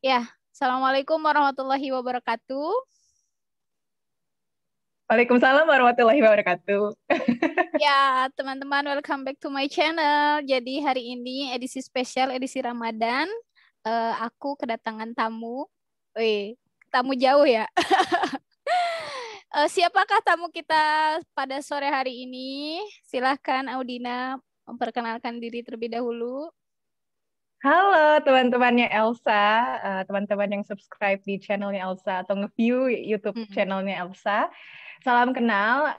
Ya, Assalamualaikum warahmatullahi wabarakatuh. Waalaikumsalam warahmatullahi wabarakatuh. Ya, teman-teman, welcome back to my channel. Jadi hari ini edisi spesial, edisi Ramadan. Aku kedatangan tamu. Wih, tamu jauh ya. Siapakah tamu kita pada sore hari ini? Silahkan Audina memperkenalkan diri terlebih dahulu. Halo teman-temannya Elsa, teman-teman yang subscribe di channelnya Elsa atau nge-view YouTube Hmm. channelnya Elsa. Salam kenal.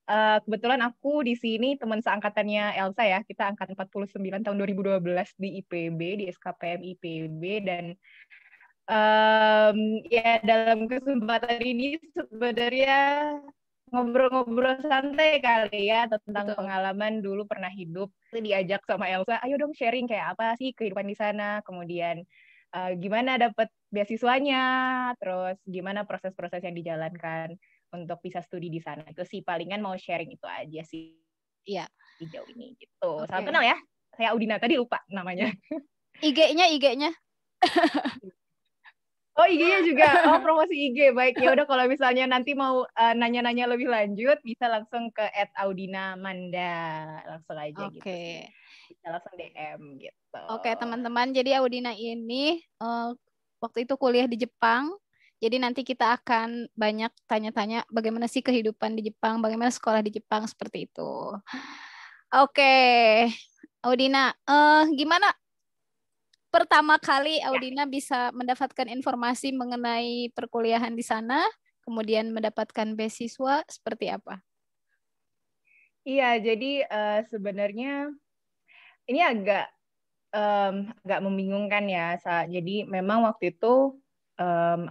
Kebetulan aku di sini teman seangkatannya Elsa ya. Kita angkatan 49 tahun 2012 di IPB, di SKPM IPB. Dan ya dalam kesempatan ini sebenarnya ngobrol-ngobrol santai kali ya tentang Betul. pengalaman dulu pernah hidup. Diajak sama Elsa, ayo dong sharing kayak apa sih kehidupan di sana, kemudian gimana dapat beasiswanya, terus gimana proses-proses yang dijalankan untuk bisa studi di sana. Itu sih palingan mau sharing itu aja sih Iya, sejauh ini gitu. Salam oke. kenal ya. Saya Audina, tadi lupa Ya. namanya. IG-nya. Oh, IG-nya juga. Oh, promosi IG. Baik, ya udah kalau misalnya nanti mau nanya-nanya lebih lanjut bisa langsung ke @audinamanda. Langsung aja gitu Oke. sih. Bisa langsung DM gitu. Oke, teman-teman. Jadi Audina ini waktu itu kuliah di Jepang. Jadi nanti kita akan banyak tanya-tanya bagaimana sih kehidupan di Jepang, bagaimana sekolah di Jepang seperti itu. Oke, Audina, gimana pertama kali Ya, Audina bisa mendapatkan informasi mengenai perkuliahan di sana, kemudian mendapatkan beasiswa seperti apa? iya. Jadi sebenarnya ini agak membingungkan ya. Jadi memang waktu itu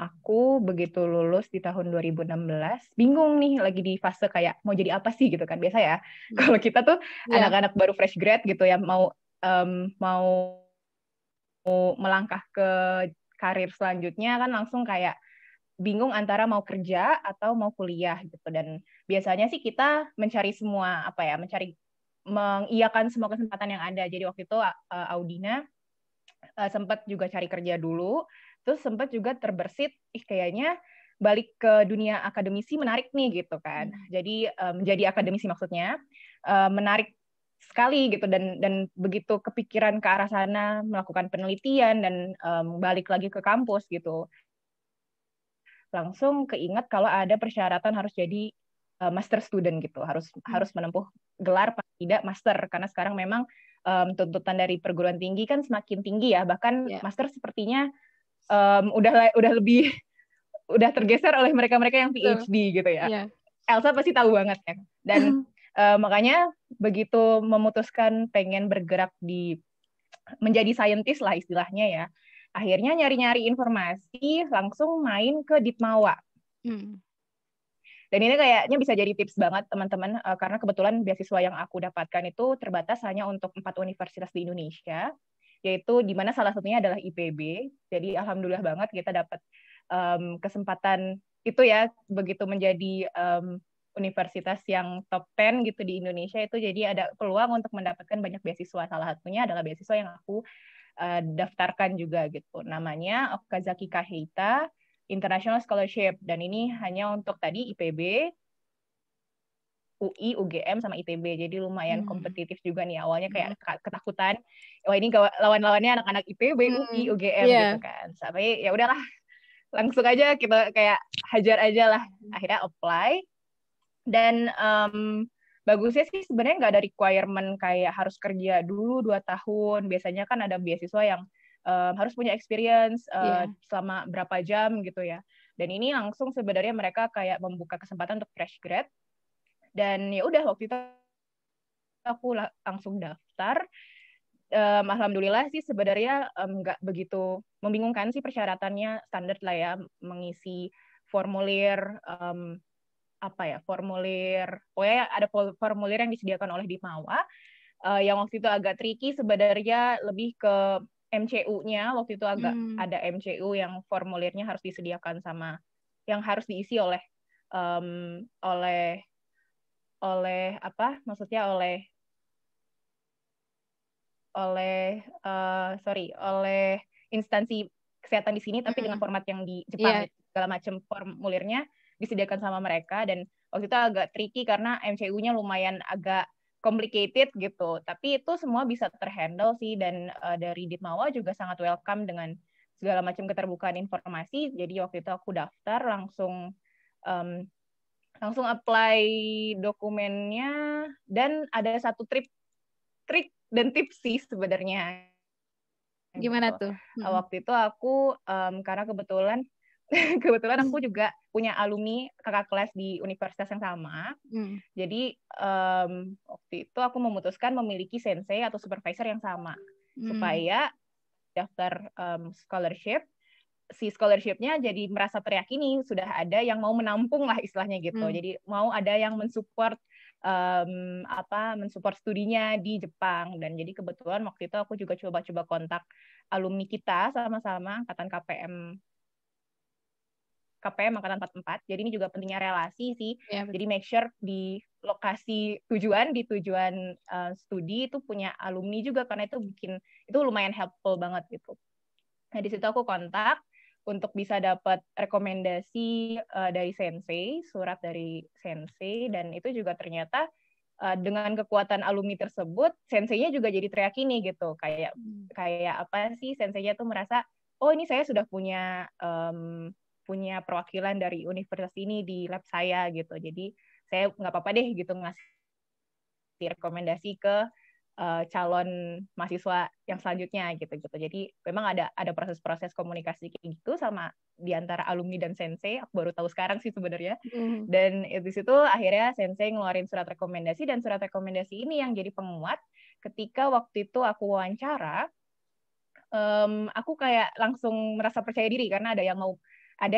aku begitu lulus di tahun 2016, bingung nih lagi di fase kayak mau jadi apa sih gitu kan. Biasa ya, Hmm. kalau kita tuh Ya, anak-anak baru fresh grad gitu ya mau melangkah ke karir selanjutnya kan langsung kayak bingung antara mau kerja atau mau kuliah gitu. Dan biasanya sih kita mencari semua apa ya, mengiyakan semua kesempatan yang ada. Jadi waktu itu Audina sempat juga cari kerja dulu, terus sempat juga terbersit, kayaknya balik ke dunia akademisi menarik nih gitu kan. hmm. Jadi menjadi akademisi maksudnya menarik sekali gitu, dan begitu kepikiran ke arah sana melakukan penelitian dan balik lagi ke kampus gitu, langsung keinget kalau ada persyaratan harus jadi master student gitu, harus Hmm. harus menempuh gelar paling tidak master, karena sekarang memang tuntutan dari perguruan tinggi kan semakin tinggi ya, bahkan Ya, master sepertinya udah lebih udah tergeser oleh mereka-mereka yang betul. PhD gitu ya. Ya. Elsa pasti tahu banget ya. Dan makanya begitu memutuskan pengen bergerak di menjadi saintis lah istilahnya ya. Akhirnya nyari-nyari informasi langsung main ke Ditmawa. Hmm. Dan ini kayaknya bisa jadi tips banget teman-teman, karena kebetulan beasiswa yang aku dapatkan itu terbatas hanya untuk 4 universitas di Indonesia, yaitu di mana salah satunya adalah IPB. Jadi alhamdulillah banget kita dapat kesempatan itu ya, begitu menjadi universitas yang top 10 gitu di Indonesia itu, jadi ada peluang untuk mendapatkan banyak beasiswa. Salah satunya adalah beasiswa yang aku daftarkan juga gitu. Namanya Okazaki Kaheita International Scholarship, dan ini hanya untuk tadi IPB, UI, UGM sama ITB. Jadi lumayan Hmm. kompetitif juga nih. Awalnya Hmm. kayak ketakutan, wah ini lawan-lawannya anak-anak IPB, UI, Hmm. UGM gitu Iya. kan. Sampai ya udahlah, langsung aja kita kayak hajar aja lah. Akhirnya apply, dan bagusnya sih sebenarnya nggak ada requirement kayak harus kerja dulu 2 tahun. Biasanya kan ada beasiswa yang harus punya experience Iya. selama berapa jam gitu ya. Dan ini langsung sebenarnya mereka kayak membuka kesempatan untuk fresh grad. Dan ya udah waktu itu aku langsung daftar. Alhamdulillah sih sebenarnya nggak begitu membingungkan sih, persyaratannya standar lah ya, mengisi formulir apa ya, formulir, pokoknya ada formulir yang disediakan oleh Dimawa. Yang waktu itu agak tricky sebenarnya lebih ke MCU-nya. Waktu itu agak Hmm. ada MCU yang formulirnya harus disediakan sama, yang harus diisi oleh oleh apa maksudnya, oleh sorry, oleh instansi kesehatan di sini tapi dengan format yang di Jepang. Segala macam formulirnya disediakan sama mereka, dan waktu itu agak tricky karena MCU-nya lumayan agak complicated gitu. Tapi itu semua bisa terhandle sih, dan dari Ditmawa juga sangat welcome dengan segala macam keterbukaan informasi. Jadi waktu itu aku daftar langsung apply dokumennya, dan ada satu trik dan tips sih sebenarnya. Gimana gitu. tuh? Waktu itu aku karena kebetulan aku juga punya alumni kakak kelas di universitas yang sama. Jadi waktu itu aku memutuskan memiliki sensei atau supervisor yang sama supaya daftar scholarship. Si scholarship-nya jadi merasa teriyakini sudah ada yang mau menampung lah istilahnya gitu. Jadi mau ada yang mensupport mensupport studinya di Jepang. Dan jadi kebetulan waktu itu aku juga coba-coba kontak alumni kita sama-sama angkatan KPM angkatan 44. Jadi ini juga pentingnya relasi sih. Jadi make sure di lokasi tujuan studi itu punya alumni juga, karena itu lumayan helpful banget gitu. Nah, di situ aku kontak untuk bisa dapat rekomendasi dari sensei, surat dari sensei, dan itu juga ternyata dengan kekuatan alumni tersebut, senseinya juga jadi teriyakini gitu. Kayak apa sih, senseinya tuh merasa, oh ini saya sudah punya perwakilan dari universitas ini di lab saya gitu. Jadi saya nggak apa-apa deh gitu ngasih rekomendasi ke calon mahasiswa yang selanjutnya gitu. Jadi memang ada proses-proses komunikasi kayak gitu sama di antara alumni dan sensei. Aku baru tahu sekarang sih sebenarnya. Dan di situ akhirnya sensei ngeluarin surat rekomendasi, dan surat rekomendasi ini yang jadi penguat ketika waktu itu aku wawancara. Aku kayak langsung merasa percaya diri karena ada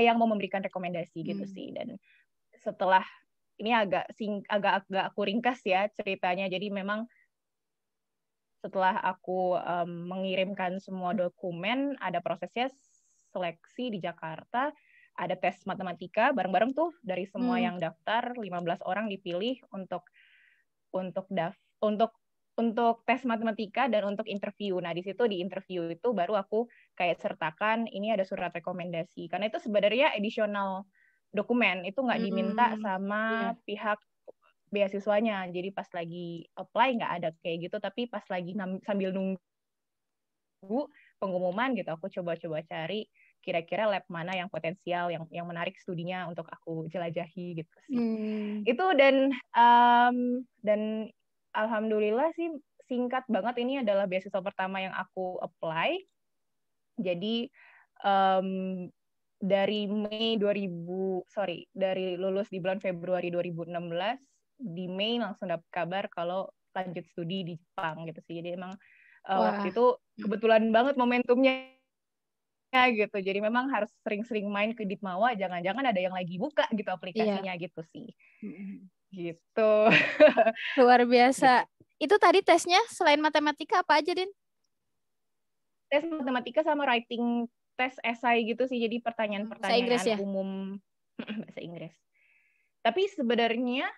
yang mau memberikan rekomendasi gitu sih. Dan setelah ini agak aku ringkas ya ceritanya. Jadi memang setelah aku mengirimkan semua dokumen, ada prosesnya seleksi di Jakarta, ada tes matematika bareng-bareng tuh dari semua yang daftar, 15 orang dipilih untuk tes matematika dan untuk interview. Nah, di situ di interview itu baru aku kayak sertakan ini ada surat rekomendasi. Karena itu sebenarnya additional dokumen, itu nggak diminta sama pihak beasiswanya. Jadi pas lagi apply nggak ada kayak gitu, tapi pas lagi sambil nunggu pengumuman gitu, aku coba-coba cari kira-kira lab mana yang potensial, yang menarik studinya untuk aku jelajahi gitu sih. Itu dan alhamdulillah sih singkat banget, ini adalah beasiswa pertama yang aku apply. Jadi dari lulus di bulan Februari 2016, di Mei langsung dapat kabar kalau lanjut studi di Jepang gitu sih. Jadi emang waktu itu kebetulan banget momentumnya gitu. Jadi memang harus sering-sering main ke Ditmawa, jangan-jangan ada yang lagi buka gitu aplikasinya gitu sih. Gitu. Luar biasa. Itu tadi tesnya selain matematika apa aja, Din? Tes matematika sama writing, tes esai gitu sih. Jadi pertanyaan-pertanyaan umum bahasa Inggris. Tapi sebenarnya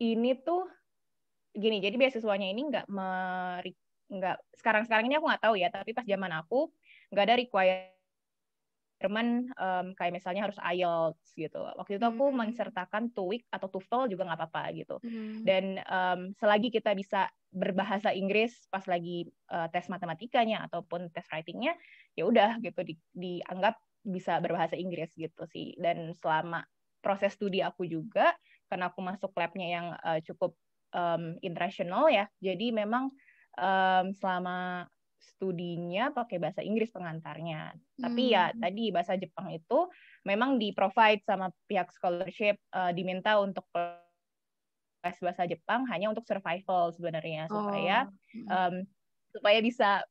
ini tuh gini, jadi beasiswanya ini nggak sekarang ini aku nggak tahu ya, tapi pas zaman aku nggak ada requirement kayak misalnya harus IELTS gitu. Waktu itu aku mensertakan TOEIC atau TOEFL juga nggak apa-apa gitu. Dan selagi kita bisa berbahasa Inggris pas lagi tes matematikanya ataupun tes writingnya, ya udah gitu dianggap bisa berbahasa Inggris gitu sih. Dan selama proses studi aku juga, karena aku masuk labnya yang cukup international ya, jadi memang selama studinya pakai bahasa Inggris pengantarnya. Tapi ya tadi bahasa Jepang itu memang di-provide sama pihak scholarship, diminta untuk les bahasa Jepang hanya untuk survival sebenarnya, supaya bisa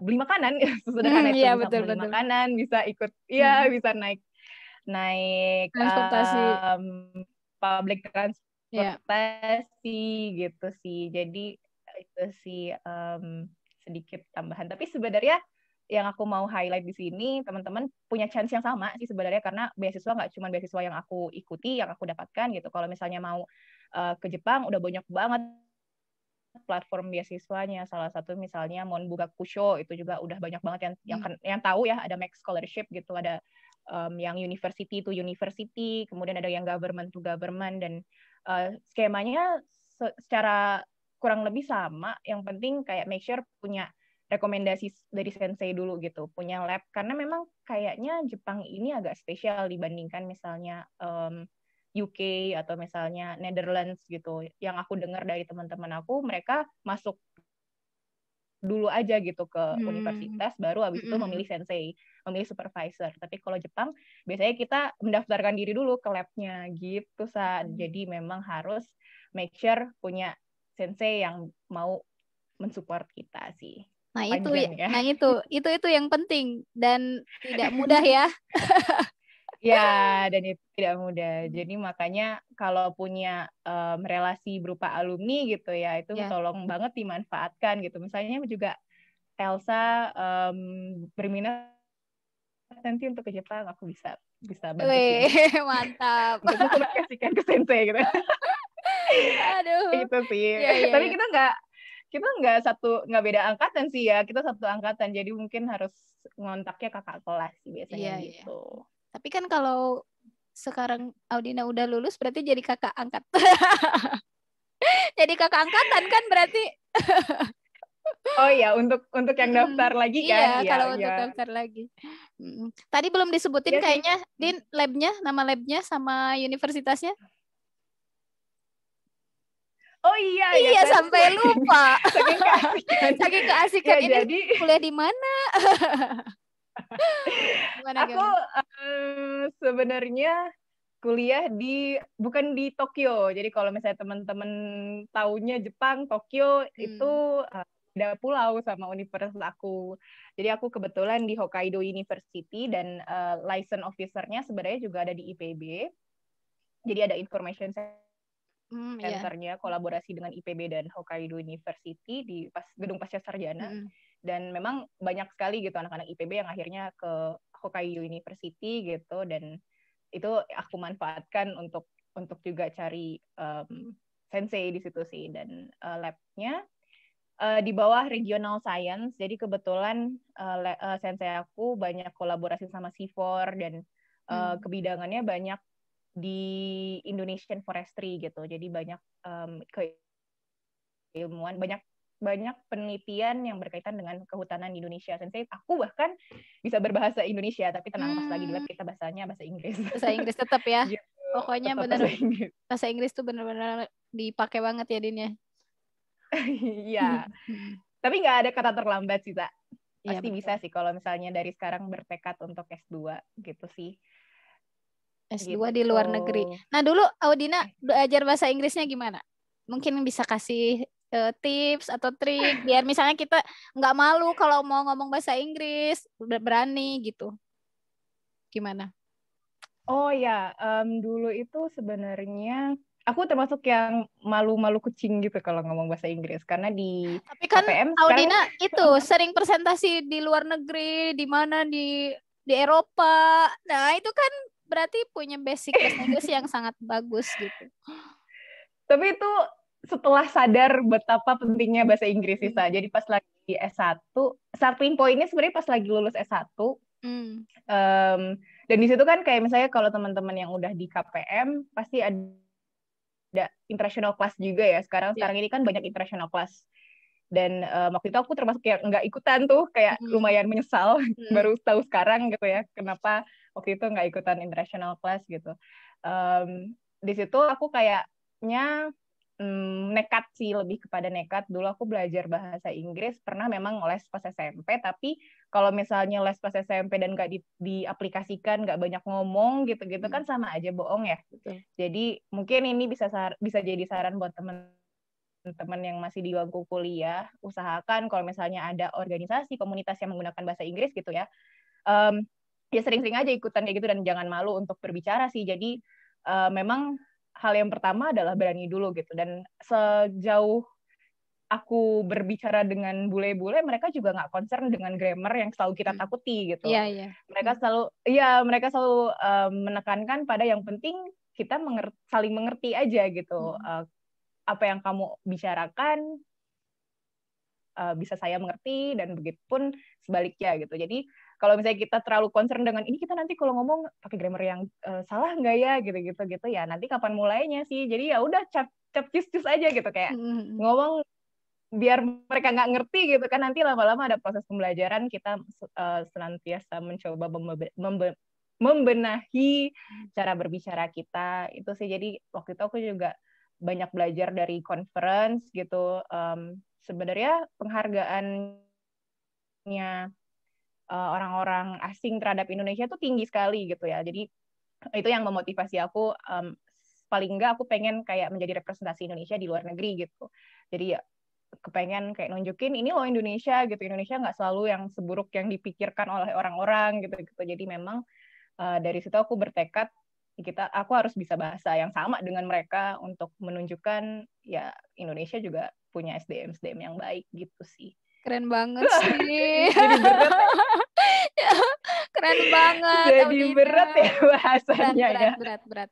beli makanan sesederhana itu, bisa beli makanan, bisa ikut bisa naik transportasi, public transportasi gitu sih. Jadi itu sih sedikit tambahan. Tapi sebenarnya yang aku mau highlight di sini, teman-teman punya chance yang sama sih sebenarnya, karena beasiswa nggak cuma beasiswa yang aku ikuti, yang aku dapatkan gitu. Kalau misalnya mau ke Jepang, udah banyak banget platform beasiswanya. Salah satu misalnya Monbugakusho itu juga udah banyak banget yang tahu ya, ada Max Scholarship gitu, ada yang university to university, kemudian ada yang government to government, dan skemanya secara kurang lebih sama. Yang penting kayak make sure punya rekomendasi dari sensei dulu gitu, punya lab, karena memang kayaknya Jepang ini agak spesial dibandingkan misalnya UK atau misalnya Netherlands gitu. Yang aku dengar dari teman-teman aku, mereka masuk dulu aja gitu ke universitas, baru habis itu memilih sensei, memilih supervisor. Tapi kalau Jepang, biasanya kita mendaftarkan diri dulu ke labnya gitu, Jadi memang harus make sure punya sensei yang mau mensupport kita sih. Nah Panjang ya. nah itu yang penting dan tidak mudah ya. Ya, dan itu tidak mudah. Jadi makanya kalau punya relasi berupa alumni gitu ya, itu tolong banget dimanfaatkan gitu. Misalnya juga Elsa berminat nanti untuk ke Jepang, aku bisa bantu sini. Mantap. Untuk mengkomunikasikan ke sensei gitu. Aduh. Itu sih. Tapi kita nggak beda angkatan sih ya. Kita satu angkatan, jadi mungkin harus ngontaknya kakak kelas sih biasanya gitu. Tapi kan kalau sekarang Audina udah lulus berarti jadi kakak angkat. Jadi kakak angkatan kan berarti. Oh iya, untuk yang daftar lagi kan? Iya, kalau untuk daftar lagi. Tadi belum disebutin kayaknya, Din, nama labnya sama universitasnya. Oh iya, iya kan? Sampai lupa. Saking keasikan ini jadi... kuliah di mana? Aku sebenarnya kuliah bukan di Tokyo. Jadi kalau misalnya teman-teman taunya Jepang, Tokyo itu beda pulau sama universitas aku. Jadi aku kebetulan di Hokkaido University dan license officer-nya sebenarnya juga ada di IPB. Jadi ada information centernya kolaborasi dengan IPB dan Hokkaido University di gedung pasca sarjana. Dan memang banyak sekali gitu anak-anak IPB yang akhirnya ke Hokkaido University gitu, dan itu aku manfaatkan untuk juga cari sensei di situ sih. Dan labnya di bawah regional science, jadi kebetulan sensei aku banyak kolaborasi sama CIFOR dan kebidangannya banyak di Indonesian Forestry gitu. Jadi banyak keilmuan, banyak penelitian yang berkaitan dengan kehutanan di Indonesia. Sensei, aku bahkan bisa berbahasa Indonesia, tapi tenang, pas lagi di lab kita bahasanya bahasa Inggris. Bahasa Inggris tetap ya. Gitu, pokoknya benar bahasa Inggris tuh benar-benar dipakai banget ya, Din ya. Iya. Tapi nggak ada kata terlambat sih, Kak. Pasti bisa sih kalau misalnya dari sekarang bertekad untuk S2 gitu sih. S2 di luar negeri. Nah, dulu Audina belajar bahasa Inggrisnya gimana? Mungkin bisa kasih tips atau trik biar misalnya kita nggak malu kalau mau ngomong bahasa Inggris, berani gitu. Gimana? Oh ya, dulu itu sebenarnya aku termasuk yang malu-malu kucing gitu kalau ngomong bahasa Inggris, karena di Tapi kan KPM Audina itu sering presentasi di luar negeri, di mana di Eropa. Nah, itu kan berarti punya basic bahasa Inggris yang sangat bagus gitu. Tapi itu setelah sadar betapa pentingnya bahasa Inggris sih, jadi pas lagi S1, starting point-nya sebenarnya pas lagi lulus S1. Dan di situ kan kayak misalnya kalau teman-teman yang udah di KPM pasti ada international class juga ya. Sekarang ini kan banyak international class. Dan waktu itu aku termasuk yang nggak ikutan tuh, kayak lumayan menyesal. Baru tahu sekarang gitu ya kenapa waktu itu nggak ikutan international class gitu. Di situ aku kayaknya nekat sih, lebih kepada nekat. Dulu aku belajar bahasa Inggris, pernah memang les pas SMP, tapi kalau misalnya les pas SMP dan nggak diaplikasikan, nggak banyak ngomong gitu-gitu kan sama aja bohong ya. Jadi mungkin ini bisa jadi saran buat teman-teman yang masih di bangku kuliah, usahakan kalau misalnya ada organisasi, komunitas yang menggunakan bahasa Inggris gitu ya, ya sering-sering aja ikutan kayak gitu, dan jangan malu untuk berbicara sih. Jadi memang hal yang pertama adalah berani dulu gitu. Dan sejauh aku berbicara dengan bule-bule, mereka juga nggak concern dengan grammar yang selalu kita takuti gitu. Mereka selalu menekankan pada yang penting kita saling mengerti aja gitu. Apa yang kamu bicarakan bisa saya mengerti, dan begitupun sebaliknya gitu. Jadi kalau misalnya kita terlalu concern dengan ini, kita nanti kalau ngomong pakai grammar yang salah nggak ya gitu ya, nanti kapan mulainya sih. Jadi ya udah cap cus aja gitu, kayak ngomong biar mereka nggak ngerti gitu kan, nanti lama-lama ada proses pembelajaran, kita senantiasa mencoba membenahi cara berbicara kita itu sih. Jadi waktu itu aku juga banyak belajar dari conference gitu. Sebenarnya penghargaannya orang-orang asing terhadap Indonesia tuh tinggi sekali gitu ya. Jadi itu yang memotivasi aku, paling enggak aku pengen kayak menjadi representasi Indonesia di luar negeri gitu. Jadi ya kepengen kayak nunjukin ini loh Indonesia gitu. Indonesia nggak selalu yang seburuk yang dipikirkan oleh orang-orang gitu. Jadi memang dari situ aku bertekad aku harus bisa bahasa yang sama dengan mereka untuk menunjukkan ya Indonesia juga punya SDM yang baik gitu sih. Keren banget sih. Jadi berat. Keren banget. Jadi berat ya bahasanya ya. Berat.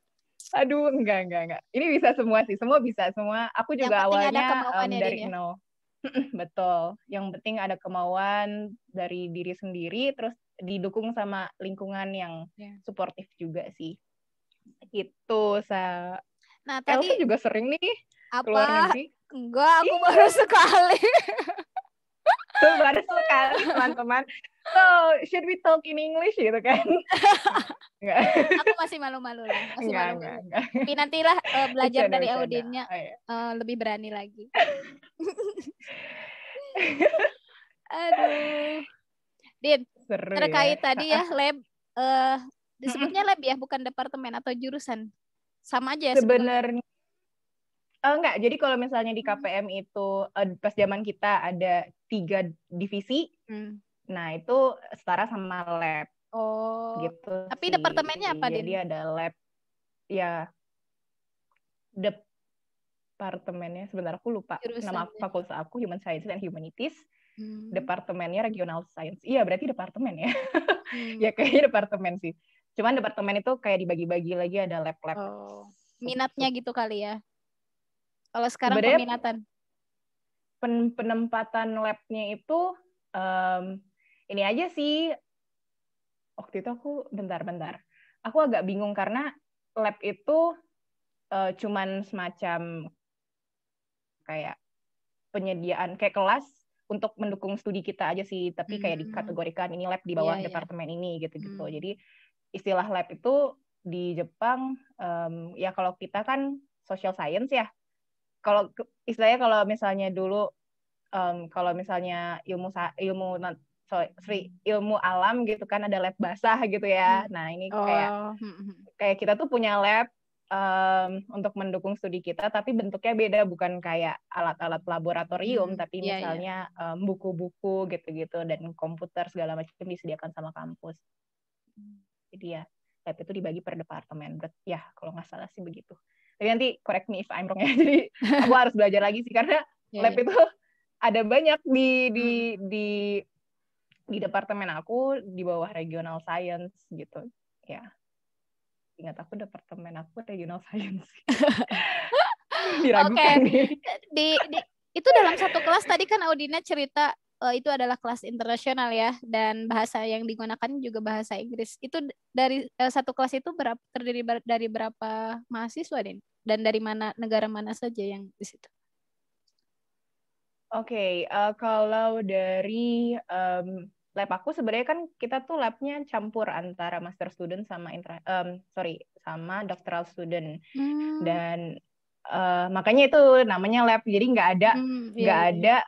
Aduh, enggak. Ini bisa semua sih, semua bisa semua. Aku juga Yang penting ada awalnya kemauannya, dari Din, ya? nol. Betul. Yang penting ada kemauan dari diri sendiri, terus didukung sama lingkungan yang suportif juga sih. Itu Nah, Elsa tadi juga sering nih keluar apa? negeri. Enggak, aku baru sekali. Tuh, baru sekali teman-teman. So, should we talk in English gitu kan? Enggak. Aku masih malu-malu lah, Enggak. Tapi nantilah belajar dari Bercanda. Audinnya Oh, iya. lebih berani lagi. Aduh. Din, Seru terkait ya. tadi ya lab, disebutnya lab ya, bukan departemen atau jurusan. Sama aja ya sebenarnya. Enggak, jadi kalau misalnya di KPM itu pas zaman kita ada 3 divisi, nah itu setara sama lab. Oh, gitu tapi sih. departemennya apa, Din? Jadi ada lab, ya departemennya, sebentar aku lupa nama fakultas aku, Human Sciences and Humanities. Departemennya Regional Science. Iya, berarti departemen ya. Ya kayaknya departemen sih. Cuman departemen itu kayak dibagi-bagi lagi, ada lab-lab. Oh, minatnya gitu kali ya. Kalau sekarang sebenarnya peminatan. Penempatan labnya itu ini aja sih. Waktu itu aku bentar. Aku agak bingung karena lab itu cuman semacam kayak penyediaan kayak kelas untuk mendukung studi kita aja sih, tapi kayak dikategorikan ini lab di bawah departemen ini gitu. Jadi istilah lab itu di Jepang ya kalau kita kan social science ya. Kalau istilahnya kalau misalnya dulu kalau misalnya ilmu alam gitu kan ada lab basah gitu ya. Nah, ini kayak kita tuh punya lab untuk mendukung studi kita, tapi bentuknya beda, bukan kayak alat-alat laboratorium, tapi misalnya buku-buku gitu-gitu dan komputer segala macam disediakan sama kampus. Jadi ya, lab itu dibagi per departemen. Ya, kalau nggak salah sih begitu. Tapi nanti correct me if I'm wrong ya. Jadi aku harus belajar lagi sih, karena lab itu ada banyak di departemen aku di bawah regional science gitu. Ya. Ingat aku departemen aku regional science. Diragukan nih. Itu dalam satu kelas tadi kan Audina cerita itu adalah kelas internasional ya, dan bahasa yang digunakan juga bahasa Inggris. Itu dari satu kelas itu terdiri dari berapa mahasiswa, Din? Dan dari negara mana saja yang di situ? Oke, kalau dari lab aku sebenarnya kan kita tuh labnya campur antara master student sama sama doctoral student. Dan makanya itu namanya lab. Jadi nggak ada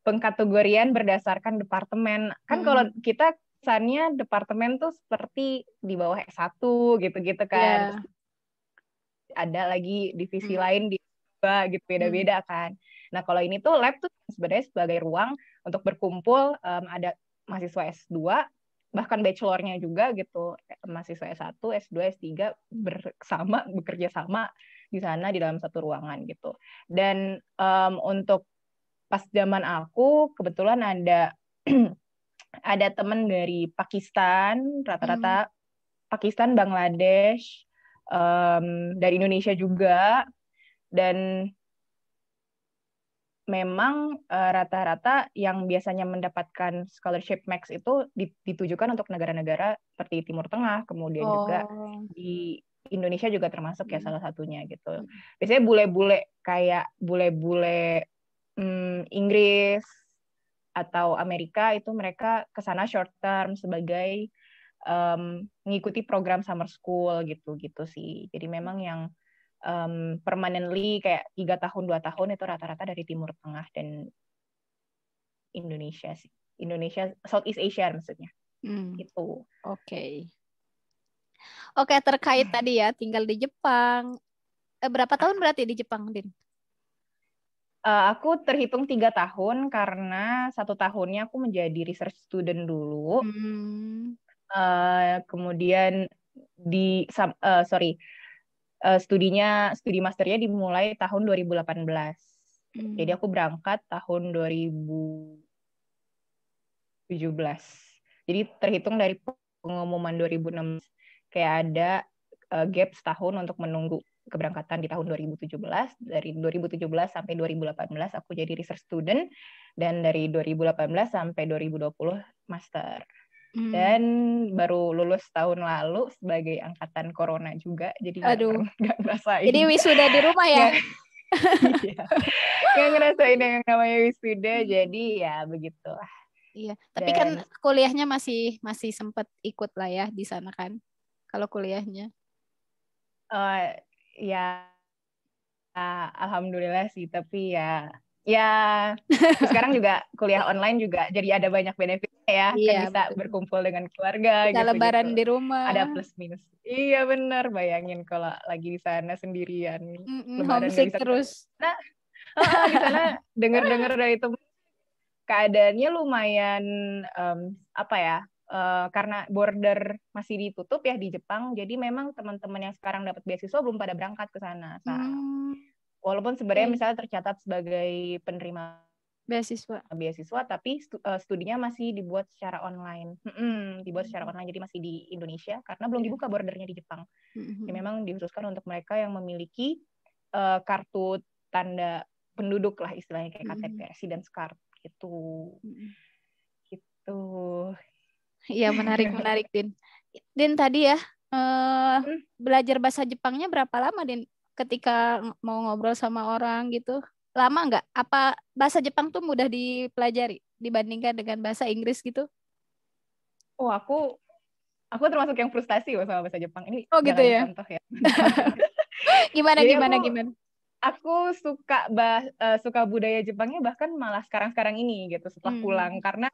pengkategorian berdasarkan departemen. Kan kalau kita kesannya departemen tuh seperti di bawah S1 gitu-gitu kan. Terus ada lagi divisi lain di bawah gitu, beda-beda kan. Nah, kalau ini tuh lab tuh sebenarnya sebagai ruang untuk berkumpul, ada mahasiswa S2, bahkan bachelor-nya juga gitu, mahasiswa S1, S2, S3 bekerja sama di sana di dalam satu ruangan gitu. Dan untuk pas zaman aku kebetulan ada ada teman dari Pakistan, rata-rata Pakistan, Bangladesh, dari Indonesia juga, dan memang rata-rata yang biasanya mendapatkan scholarship max itu ditujukan untuk negara-negara seperti Timur Tengah, kemudian juga Oh. di Indonesia juga termasuk ya salah satunya gitu. Mm. Biasanya bule-bule kayak bule-bule Inggris atau Amerika itu mereka ke sana short term sebagai mengikuti program summer school gitu sih. Jadi memang yang permanently kayak 3 tahun 2 tahun itu rata-rata dari Timur Tengah dan Indonesia sih. Indonesia, Southeast Asia maksudnya. Itu. Oke. Oke, terkait tadi ya tinggal di Jepang. Berapa tahun berarti di Jepang, Din? Aku terhitung 3 tahun karena 1 tahunnya aku menjadi research student dulu. Kemudian studi masternya dimulai tahun 2018. Jadi aku berangkat tahun 2017. Jadi terhitung dari pengumuman 2016 kayak ada gap setahun untuk menunggu keberangkatan di tahun 2017. Dari 2017 sampai 2018 aku jadi research student dan dari 2018 sampai 2020 master. Dan baru lulus tahun lalu sebagai angkatan corona juga, jadi nggak ngerasain. Jadi wisuda di rumah ya? Iya, nggak ngerasain yang namanya wisuda, jadi ya begitulah. Iya, tapi kan kuliahnya masih sempat ikut lah ya di sana kan? Kalau kuliahnya? Ya, alhamdulillah sih, tapi ya sekarang juga kuliah online juga jadi ada banyak benefitnya ya, iya, kan bisa betul. berkumpul dengan keluarga Bisa gitu. lebaran di rumah. Ada plus minus. Iya benar, bayangin kalau lagi di sana sendirian, lebaran nggak bisa terus. Nah, di sana dengar-dengar dari temen keadaannya lumayan apa ya? Karena border masih ditutup ya di Jepang, jadi memang teman-teman yang sekarang dapat beasiswa belum pada berangkat ke sana. Walaupun sebenarnya misalnya tercatat sebagai penerima beasiswa, tapi studinya masih dibuat secara online. Dibuat secara online, jadi masih di Indonesia karena belum dibuka bordernya di Jepang. Jadi memang dikhususkan untuk mereka yang memiliki kartu tanda penduduk lah istilahnya, kayak KTP residence card gitu. Gitu. Iya, menarik Din. Din tadi ya belajar bahasa Jepangnya berapa lama, Din? Ketika mau ngobrol sama orang gitu, lama nggak? Apa bahasa Jepang tuh mudah dipelajari dibandingkan dengan bahasa Inggris gitu? Oh, aku termasuk yang frustasi loh sama bahasa Jepang. Ini gitu ya? contoh ya. Gimana? Aku suka budaya Jepangnya bahkan malah sekarang ini gitu setelah pulang, karena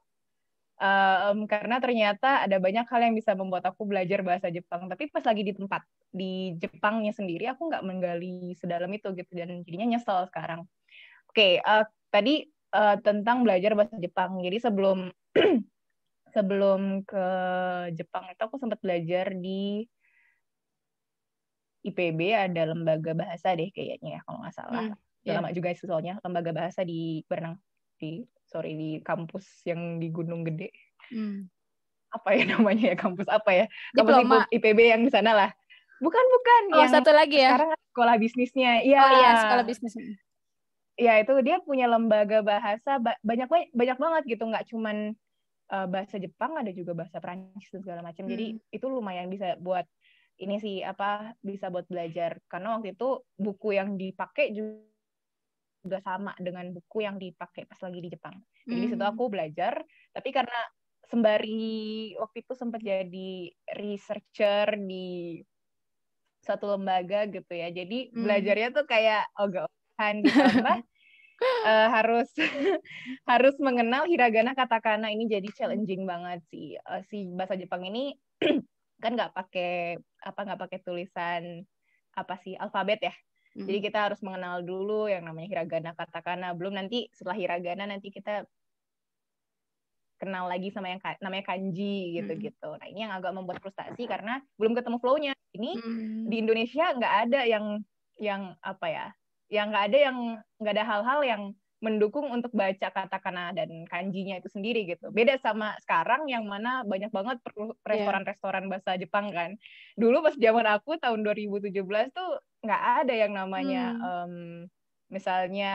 ternyata ada banyak hal yang bisa membuat aku belajar bahasa Jepang. Tapi pas lagi di tempat di Jepangnya sendiri, aku nggak menggali sedalam itu gitu, dan jadinya nyesel sekarang. Oke, tadi tentang belajar bahasa Jepang. Jadi sebelum ke Jepang itu aku sempat belajar di IPB, ada lembaga bahasa deh kayaknya ya kalau nggak salah. Udah lama juga soalnya, lembaga bahasa di di kampus yang di Gunung Gede. Apa ya namanya ya, kampus apa ya? Kampus IPB yang di sana lah. Bukan. Oh, yang satu lagi ya? Sekarang sekolah bisnisnya. Iya. Oh iya, sekolah bisnis. Ya, itu dia punya lembaga bahasa banyak banget gitu, nggak cuman bahasa Jepang, ada juga bahasa Prancis dan segala macam. Jadi itu lumayan bisa buat ini sih, bisa buat belajar, karena waktu itu buku yang dipakai juga sama dengan buku yang dipakai pas lagi di Jepang. Jadi di situ aku belajar, tapi karena sembari waktu itu sempat jadi researcher di suatu lembaga gitu ya, jadi belajarnya tuh kayak ogah-ogahan, ditambah harus mengenal hiragana, katakana, ini jadi challenging banget sih. Si bahasa Jepang ini kan nggak pakai tulisan alfabet ya. Jadi kita harus mengenal dulu yang namanya hiragana, katakana. Belum nanti setelah hiragana nanti kita kenal lagi sama yang namanya kanji gitu. Nah, ini yang agak membuat frustasi karena belum ketemu flow-nya. Ini di Indonesia nggak ada yang nggak ada hal-hal yang mendukung untuk baca katakana dan kanjinya itu sendiri gitu. Beda sama sekarang yang mana banyak banget restoran-restoran bahasa Jepang kan. Dulu pas zaman aku tahun 2017 tuh nggak ada yang namanya misalnya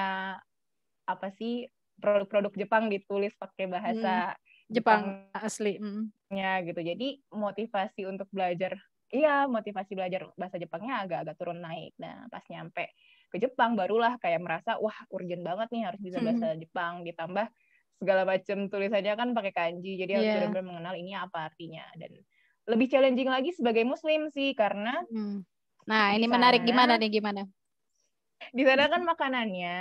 apa sih produk-produk Jepang ditulis pakai bahasa Jepang asli. Jepangnya gitu. Jadi motivasi belajar bahasa Jepangnya agak-agak turun naik. Nah, pas nyampe ke Jepang barulah kayak merasa wah urgent banget nih harus bisa bahasa Jepang, ditambah segala macam tulisannya kan pakai kanji. Jadi harus benar-benar mengenal ini apa artinya, dan lebih challenging lagi sebagai muslim sih karena nah, ini di menarik sana, gimana? Di sana kan makanannya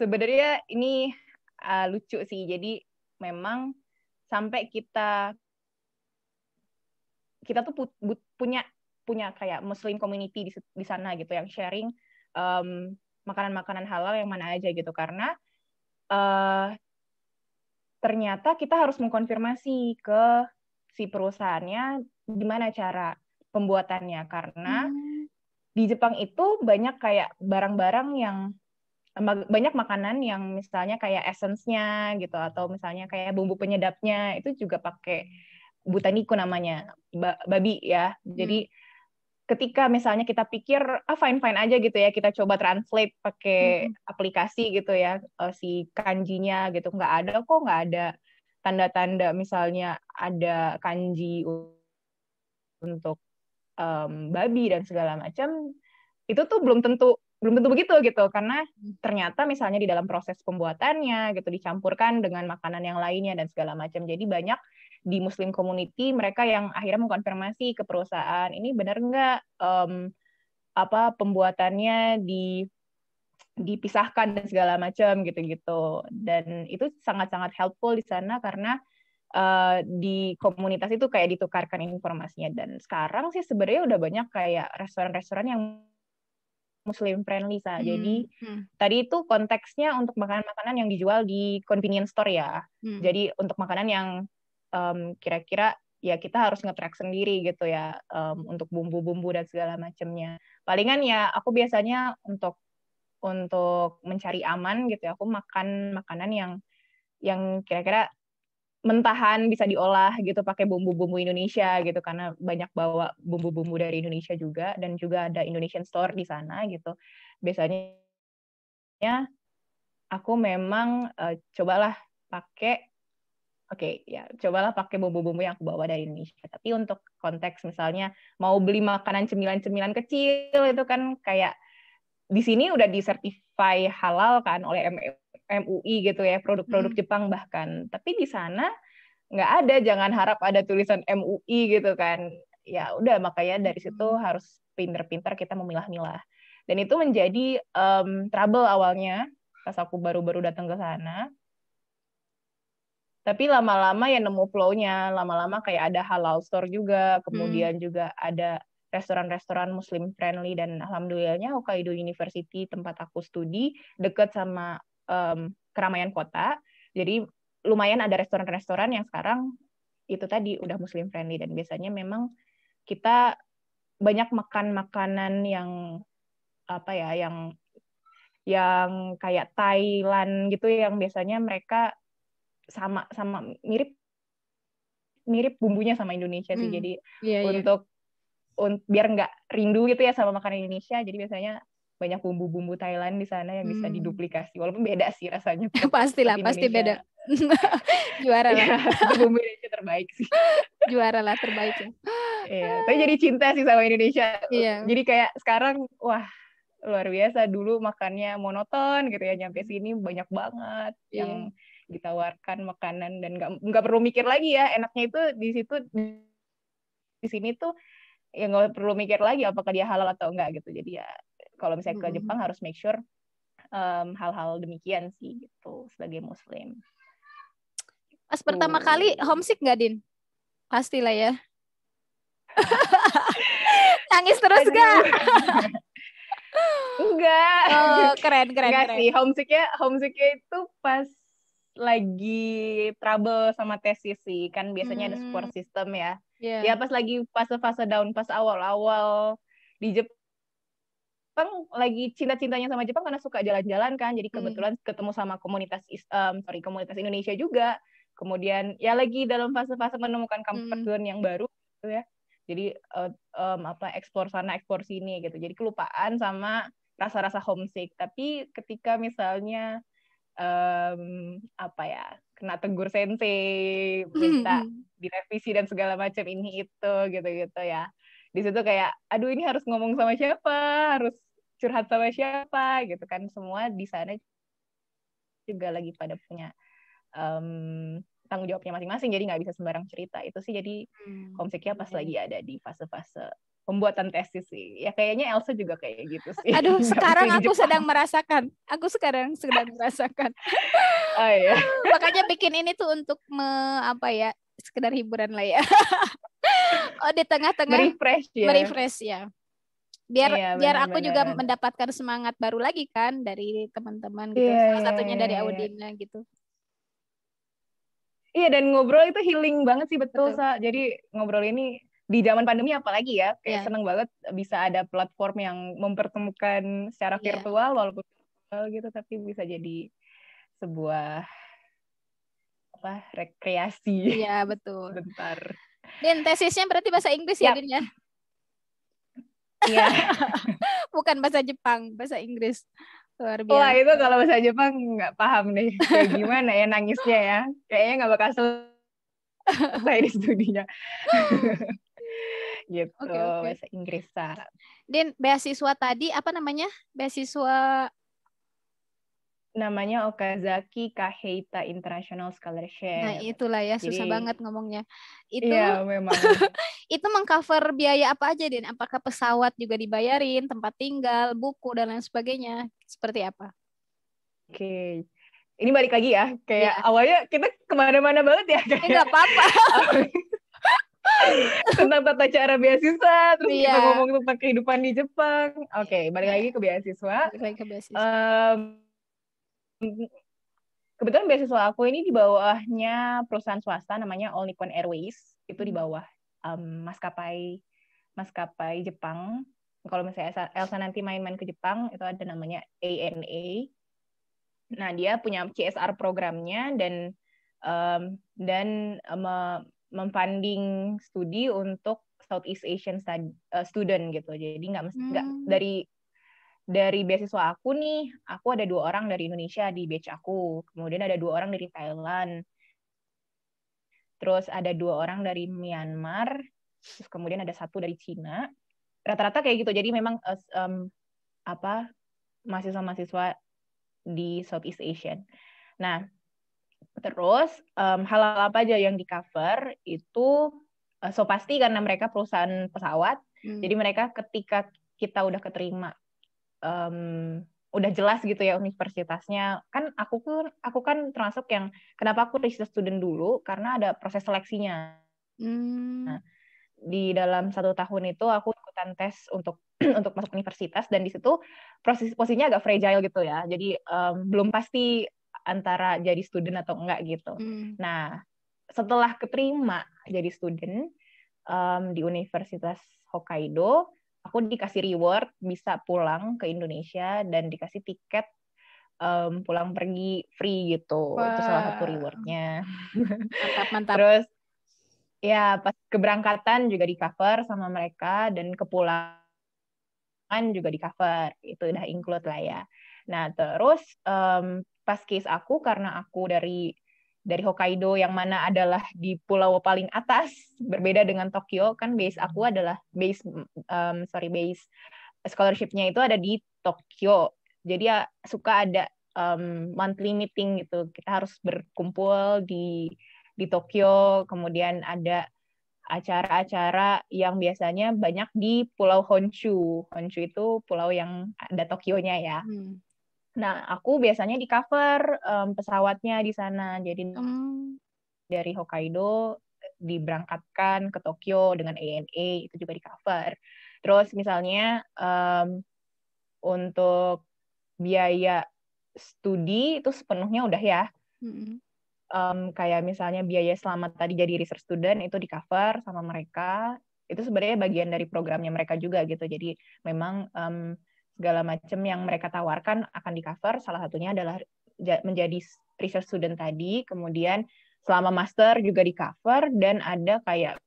sebenarnya ini lucu sih. Jadi memang sampai kita tuh punya kayak Muslim community di sana gitu yang sharing makanan-makanan halal yang mana aja gitu, karena ternyata kita harus mengkonfirmasi ke si perusahaannya gimana cara pembuatannya, karena di Jepang itu banyak kayak barang-barang yang banyak makanan yang misalnya kayak essence-nya gitu, atau misalnya kayak bumbu penyedapnya itu juga pakai butaniku namanya, babi ya. Jadi ketika misalnya kita pikir fine-fine aja gitu ya, kita coba translate pakai aplikasi gitu ya, si kanjinya gitu, nggak ada tanda-tanda misalnya ada kanji untuk babi dan segala macam, itu tuh belum tentu begitu gitu, karena ternyata misalnya di dalam proses pembuatannya gitu dicampurkan dengan makanan yang lainnya dan segala macam. Jadi banyak di Muslim community mereka yang akhirnya mengkonfirmasi ke perusahaan ini benar nggak pembuatannya dipisahkan dan segala macam gitu-gitu. Dan itu sangat-sangat helpful di sana karena di komunitas itu kayak ditukarkan informasinya. Dan sekarang sih sebenarnya udah banyak kayak restoran-restoran yang Muslim friendly, Jadi tadi itu konteksnya untuk makanan-makanan yang dijual di convenience store ya. Jadi untuk makanan yang kira-kira ya kita harus nge-track sendiri gitu ya, untuk bumbu-bumbu dan segala macamnya. Palingan ya aku biasanya untuk mencari aman gitu ya, aku makan makanan yang kira-kira mentahan bisa diolah gitu pakai bumbu-bumbu Indonesia gitu, karena banyak bawa bumbu-bumbu dari Indonesia juga, dan juga ada Indonesian store di sana gitu. Biasanya aku memang cobalah pakai bumbu-bumbu yang aku bawa dari Indonesia. Tapi untuk konteks misalnya mau beli makanan cemilan-cemilan kecil itu kan kayak di sini udah disertify halal kan oleh MUI gitu ya, produk-produk Jepang bahkan. Tapi di sana nggak ada, jangan harap ada tulisan MUI gitu kan. Ya udah, makanya dari situ harus pinter-pinter kita memilah-milah. Dan itu menjadi trouble awalnya pas aku baru-baru datang ke sana. Tapi lama-lama ya nemu flow-nya, lama-lama kayak ada halal store juga, kemudian juga ada restoran-restoran Muslim friendly, dan alhamdulillahnya Hokkaido University tempat aku studi dekat sama keramaian kota. Jadi lumayan ada restoran-restoran yang sekarang itu tadi udah Muslim friendly, dan biasanya memang kita banyak makan makanan yang yang kayak Thailand gitu, yang biasanya mereka sama mirip bumbunya sama Indonesia sih. Jadi untuk biar nggak rindu gitu ya sama makanan Indonesia, jadi biasanya banyak bumbu-bumbu Thailand di sana yang bisa diduplikasi, walaupun beda sih rasanya. Pastilah, pasti beda. Juara lah. Tapi bumbu Indonesia terbaik sih. Juara lah, terbaik ya. Iya, tapi jadi cinta sih sama Indonesia. Iya. Jadi kayak sekarang, wah luar biasa. Dulu makannya monoton gitu ya, nyampe sini banyak banget yang ditawarkan makanan, dan nggak perlu mikir lagi ya. Enaknya itu di sini tuh ya nggak perlu mikir lagi apakah dia halal atau enggak gitu. Jadi ya kalau misalnya ke Jepang harus make sure hal-hal demikian sih gitu sebagai Muslim. Pas pertama kali homesick nggak, Din? Pastilah ya. Nangis terus gak? Enggak. Oh, keren. Enggak sih, homesicknya itu pas lagi trouble sama tesis sih, kan biasanya ada support system ya. Ya pas lagi fase-fase down, pas awal-awal di Jepang lagi cinta-cintanya sama Jepang karena suka jalan-jalan kan, jadi kebetulan ketemu sama komunitas Indonesia juga. Kemudian ya lagi dalam fase-fase menemukan comfort zone yang baru gitu ya. Jadi eksplor sana eksplor sini gitu. Jadi kelupaan sama rasa-rasa homesick. Tapi ketika misalnya kena tegur sensei, minta direvisi dan segala macam ini itu gitu ya. Di situ kayak, aduh ini harus ngomong sama siapa, harus curhat sama siapa gitu kan. Semua di sana juga lagi pada punya tanggung jawabnya masing-masing, jadi nggak bisa sembarang cerita. Itu sih jadi homesicknya pas lagi ada di fase-fase pembuatan tesis sih. Ya kayaknya Elsa juga kayak gitu sih. Aduh, sekarang aku sedang merasakan. Aku sekarang sedang merasakan. Oh iya. Makanya bikin ini tuh untuk sekedar hiburan lah ya. Oh, di tengah-tengah merefresh ya. Biar iya, biar aku juga mendapatkan semangat baru lagi kan dari teman-teman gitu. Salah satunya dari Audina gitu. Iya, dan ngobrol itu healing banget sih, betul. Sa. Jadi ngobrol ini di zaman pandemi apalagi ya, kayak seneng banget bisa ada platform yang mempertemukan secara virtual walaupun virtual gitu, tapi bisa jadi sebuah rekreasi. Iya, betul. Bentar. Din, tesisnya berarti bahasa Inggris ya, Din ya? Iya. Bukan bahasa Jepang, bahasa Inggris. Luar biasa. Wah, itu kalau bahasa Jepang nggak paham nih. Kayak gimana ya nangisnya ya. Kayaknya nggak bakal selesai di studinya. Gitu, bahasa Inggris. Din, beasiswa tadi apa namanya? Beasiswa namanya Okazaki Kaheita International Scholarship. Nah, itulah ya, susah banget ngomongnya. Itu iya, memang. Itu mengcover biaya apa aja, Din? Apakah pesawat juga dibayarin, tempat tinggal, buku dan lain sebagainya? Seperti apa? Oke. Ini balik lagi ya, kayak awalnya kita kemana-mana banget ya. Nggak apa-apa. Tentang tata cara beasiswa, terus kita ngomong tentang kehidupan di Jepang. Oke, balik lagi ke beasiswa. Kebetulan beasiswa aku ini di bawahnya perusahaan swasta namanya All Nippon Airways. Itu di bawah maskapai Jepang. Kalau misalnya Elsa nanti main-main ke Jepang, itu ada namanya ANA. Nah, dia punya CSR programnya dan memfunding studi untuk Southeast Asian student gitu. Jadi nggak dari beasiswa aku nih, aku ada 2 orang dari Indonesia di batch aku, kemudian ada 2 orang dari Thailand, terus ada 2 orang dari Myanmar, terus kemudian ada 1 dari Cina. Rata-rata kayak gitu. Jadi memang mahasiswa-mahasiswa di Southeast Asian. Nah, terus hal apa aja yang di cover itu pasti karena mereka perusahaan pesawat, jadi mereka ketika kita udah keterima udah jelas gitu ya universitasnya. Kan aku kan termasuk yang kenapa aku research student dulu karena ada proses seleksinya. Nah, di dalam 1 tahun itu aku ikutan tes untuk untuk masuk universitas, dan di situ posisinya agak fragile gitu ya. Jadi belum pasti antara jadi student atau enggak gitu. Nah, setelah keterima jadi student di Universitas Hokkaido, aku dikasih reward bisa pulang ke Indonesia dan dikasih tiket pulang pergi free gitu. Itu salah satu rewardnya. Mantap. Terus ya pas keberangkatan juga di cover sama mereka, dan kepulangan juga di cover. Itu udah include lah ya. Nah, terus pas case aku, karena aku dari Hokkaido yang mana adalah di pulau paling atas, berbeda dengan Tokyo, kan base aku adalah base scholarship-nya itu ada di Tokyo. Jadi ya suka ada monthly meeting gitu. Kita harus berkumpul di Tokyo, kemudian ada acara-acara yang biasanya banyak di Pulau Honshu. Honshu itu pulau yang ada Tokyo-nya ya. Nah, aku biasanya di cover pesawatnya di sana. Jadi dari Hokkaido diberangkatkan ke Tokyo dengan ANA, itu juga di cover. Terus misalnya untuk biaya studi itu sepenuhnya udah ya. Kayak misalnya biaya selamat tadi jadi research student itu di cover sama mereka. Itu sebenarnya bagian dari programnya mereka juga gitu. Jadi memang segala macam yang mereka tawarkan akan di cover. Salah satunya adalah menjadi research student tadi, kemudian selama master juga di cover, dan ada kayak